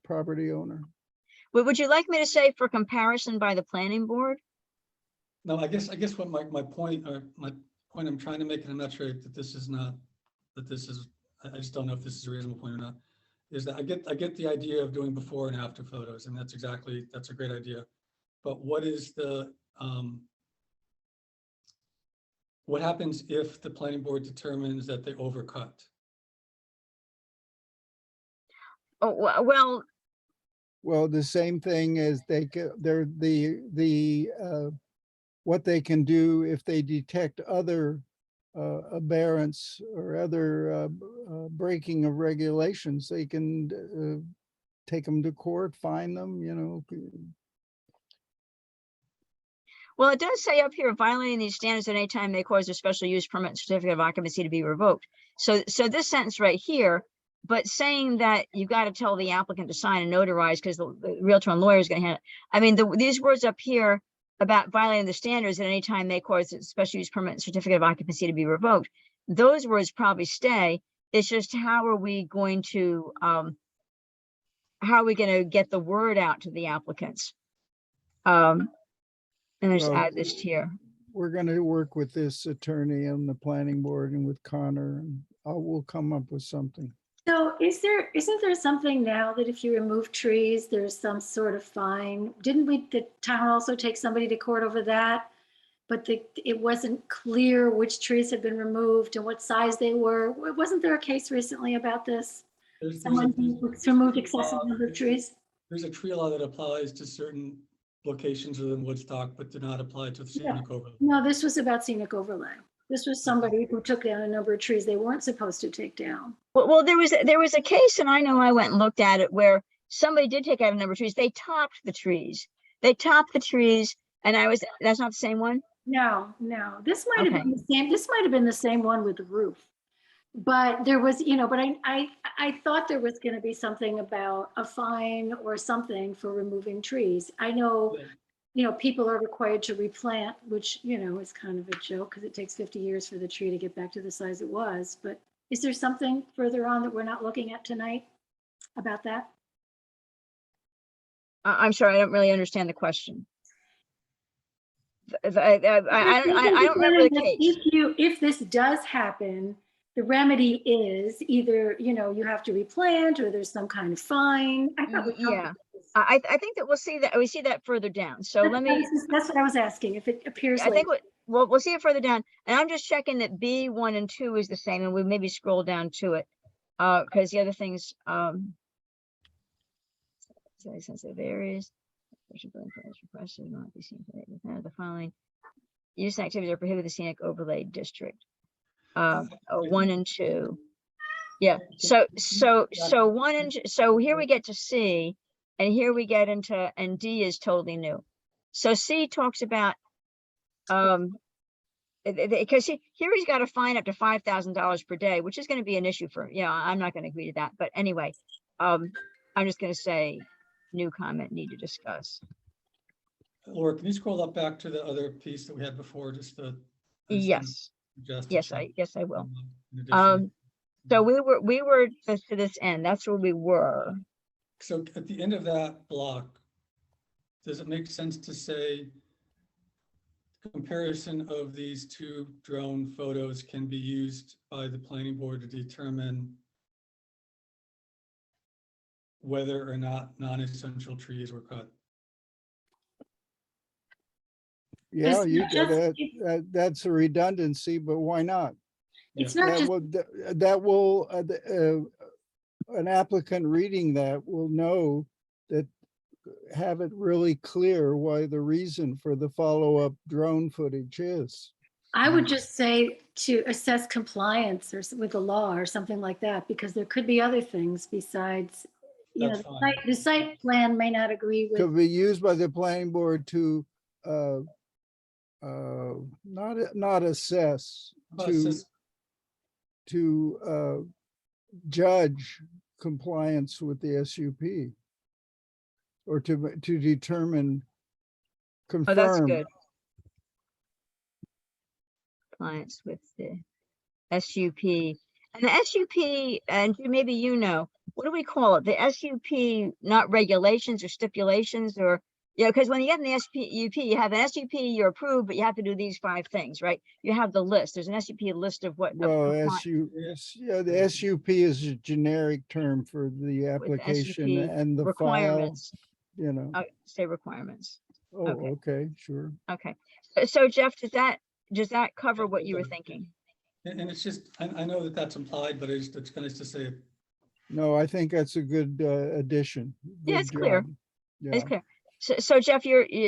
D: property owner.
A: Would you like me to say for comparison by the planning board?
B: No, I guess what my point I'm trying to make, and I'm not sure that this is I just don't know if this is a reasonable point or not, is that I get the idea of doing before and after photos, and that's a great idea. But what is what happens if the planning board determines that they overcut?
A: Oh, well,
D: Well, the same thing as they're what they can do if they detect other aberrants or other breaking of regulations, they can take them to court, fine them, you know.
A: well, it does say up here, violating these standards at any time may cause a special use permit and certificate of occupancy to be revoked. So this sentence right here, but saying that you got to tell the applicant to sign and notarize because the realtor and lawyer is going to hand it. I mean, these words up here about violating the standards at any time may cause a special use permit and certificate of occupancy to be revoked. Those words probably stay. It's just how are we going to get the word out to the applicants? And just
D: Well,
A: add this here.
D: We're going to work with this attorney on the planning board and with Connor, and we'll come up with something.
C: So isn't there something now that if you remove trees, there's some sort of fine? Didn't the town also take somebody to court over that? But it wasn't clear which trees had been removed and what size they were. Wasn't there a case recently about this? Someone removed excessive number of trees?
B: There's a tree law that applies to certain locations within Woodstock, but did not apply to the scenic overlay.
C: No, this was about scenic overlay. This was somebody who took down a number of trees they weren't supposed to take down.
A: Well, there was a case, and I know I went and looked at it, where somebody did take out a number of trees. They topped the trees. And that's not the same one?
C: No, this might have
A: Okay.
C: been the same. This might have been the same one with the roof. But there was, but I thought there was going to be something about a fine or something for removing trees. I know, people are required to replant, which, is kind of a joke because it takes 50 years for the tree to get back to the size it was. But is there something further on that we're not looking at tonight about that?
A: I'm sorry, I don't really understand the question. I don't remember the case.
C: If this does happen, the remedy is either, you have to replant or there's some kind of fine. I thought we talked
A: Yeah,
C: about this.
A: I think that we see that further down. So let me,
C: That's what I was asking, if it appears
A: I think
C: like,
A: we'll see it further down. And I'm just checking that B1 and 2 is the same, and we maybe scroll down to it. Because the other things, since it varies, requested not be seen the following use activities are prohibited in the scenic overlay district. 1 and 2. Yeah. So 1 and 2. So here we get to C, and here we get into, and D is totally new. So C talks about because here he's got a fine up to $5,000 per day, which is going to be an issue for, I'm not going to agree to that. But anyway, I'm just going to say new comment, need to discuss.
B: Laura, can you scroll up back to the other piece that we had before, just the.
A: Yes. Yes, I will.
B: in addition.
A: So we were to this end. That's where we were.
B: So at the end of that block, does it make sense to say comparison of these two drone photos can be used by the planning board to determine whether or not non-essential trees were cut?
D: Yeah,
C: It's
D: that's a redundancy, but why not?
C: it's not just,
D: An applicant reading that will know that, have it really clear why the reason for the follow-up drone footage is.
C: I would just say to assess compliance with the law or something like that, because there could be other things besides,
B: That's fine.
C: the site plan may not agree with.
D: Could be used by the planning board to not assess, to judge compliance with the SUP, or to determine,
A: Oh, that's
D: confirm.
A: good. Compliance with the SUP. And the SUP, and maybe what do we call it? The SUP, not regulations or stipulations, or, because when you get in the SUP, you have an SUP, you're approved, but you have to do these 5 things, right? You have the list. There's an SUP list of what.
D: Well, the SUP is a generic term for the application and the file,
A: requirements. Say requirements.
D: Oh, okay, sure.
A: Okay. So Jeff, does that cover what you were thinking?
B: And it's just, I know that that's implied, but it's nice to say it.
D: No, I think that's a good addition.
A: Yeah,
D: Good
A: it's clear.
D: job.
A: It's
D: Yeah.
A: clear. So Jeff,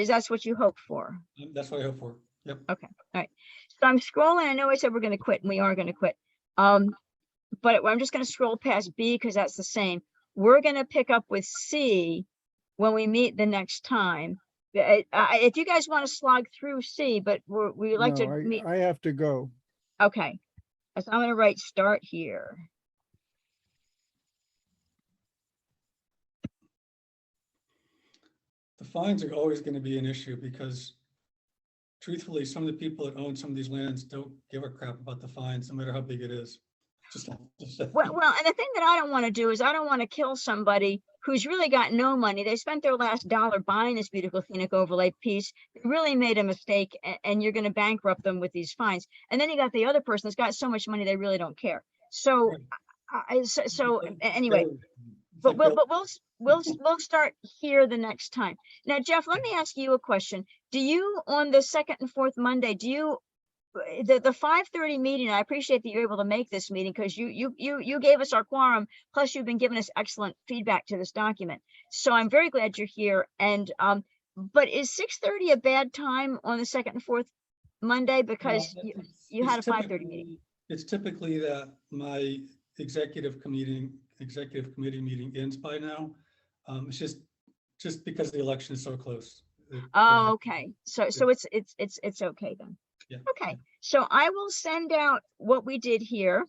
A: that's what you hoped for.
B: That's what I hope for. Yep.
A: Okay. All right. So I'm scrolling. I know I said we're going to quit, and we are going to quit. But I'm just going to scroll past B because that's the same. We're going to pick up with C when we meet the next time. If you guys want to slog through C, but we like to meet.
D: I have to go.
A: Okay. So I'm going to write start here.
B: The fines are always going to be an issue because truthfully, some of the people that own some of these lands don't give a crap about the fines, no matter how big it is.
A: Well, and the thing that I don't want to do is I don't want to kill somebody who's really got no money. They spent their last dollar buying this beautiful scenic overlay piece. They really made a mistake, and you're going to bankrupt them with these fines. And then you got the other person that's got so much money they really don't care. So, anyway, but we'll start here the next time. Now, Jeff, let me ask you a question. Do you, on the 2nd and 4th Monday, the 5:30 meeting, I appreciate that you're able to make this meeting because you gave us our quorum, plus you've been giving us excellent feedback to this document. So I'm very glad you're here. And but is 6:30 a bad time on the 2nd and 4th Monday? Because you had a
B: It's
A: 5:30 meeting.
B: typically- It's typically that my executive committee meeting ends by now. It's just because the election is so close.
A: Oh, okay. So it's okay then.
B: Yeah.
A: Okay, so I will send out what we did here.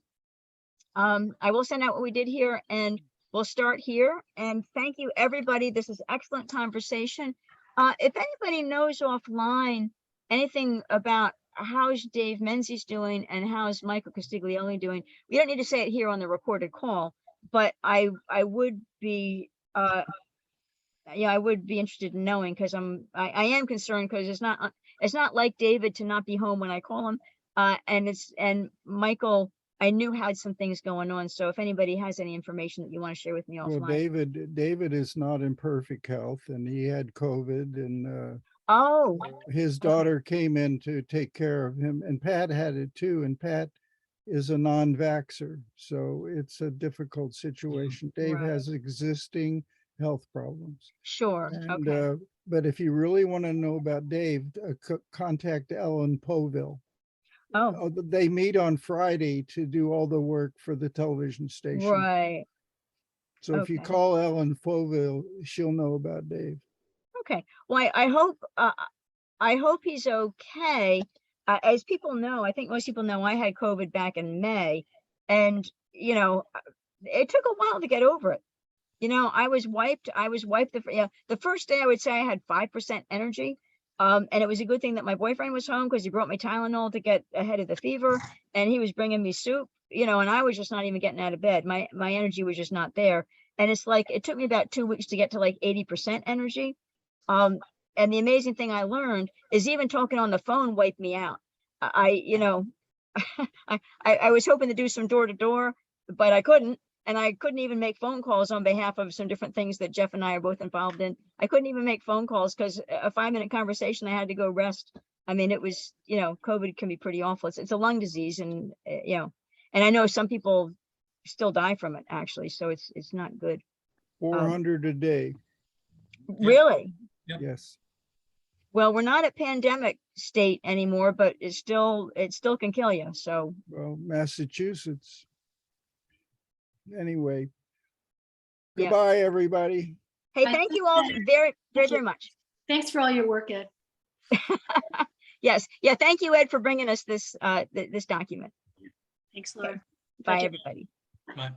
A: I will send out what we did here and we'll start here. And thank you, everybody. This is excellent conversation. If anybody knows offline anything about how's Dave Menzies doing and how's Michael Castiglione doing, we don't need to say it here on the recorded call, but I would be yeah, I would be interested in knowing, because I am concerned, because it's not like David to not be home when I call him. And Michael, I knew had some things going on. So if anybody has any information that you want to share with me
D: Well,
A: offline.
D: David is not in perfect health and he had COVID and
A: Oh,
D: his daughter came in to take care of him and Pat had it too. And Pat is a non-vaxxer. So it's a difficult situation. Dave
A: Right.
D: has existing health problems.
A: sure.
D: And,
A: Okay.
D: but if you really want to know about Dave, contact Ellen Poville.
A: Oh,
D: They meet on Friday to do all the work for the television station.
A: right.
D: So if you
A: Okay.
D: call Ellen Poville, she'll know about Dave.
A: Okay. Well, I hope he's okay. As people know, I think most people know I had COVID back in May, and it took a while to get over it. I was wiped. The first day I would say I had 5% energy. And it was a good thing that my boyfriend was home, because he brought me Tylenol to get ahead of the fever, and he was bringing me soup, and I was just not even getting out of bed. My energy was just not there. And it's like, it took me about 2 weeks to get to like 80% energy. And the amazing thing I learned is even talking on the phone wiped me out. I was hoping to do some door to door, but I couldn't. And I couldn't even make phone calls on behalf of some different things that Jeff and I are both involved in. I couldn't even make phone calls because a 5-minute conversation, I had to go rest. I mean, it was, COVID can be pretty awful. It's a lung disease, and and I know some people still die from it actually. So it's not good.
D: 400 a day.
A: Really?
B: Yep.
D: Yes.
A: Well, we're not at pandemic state anymore, but it still can kill you. So
D: Well, Massachusetts. Anyway.
A: Yeah.
D: Goodbye, everybody.
A: hey,
C: I
A: thank
C: think
A: you all
C: that-
A: very, very,
C: Thank you.
A: very much.
C: Thanks for all your work, Ed.
A: Yes. Yeah. Thank you, Ed, for bringing us this document.
C: Thanks, Laura.
A: Bye,
C: Talk to you.
A: everybody.
B: Bye.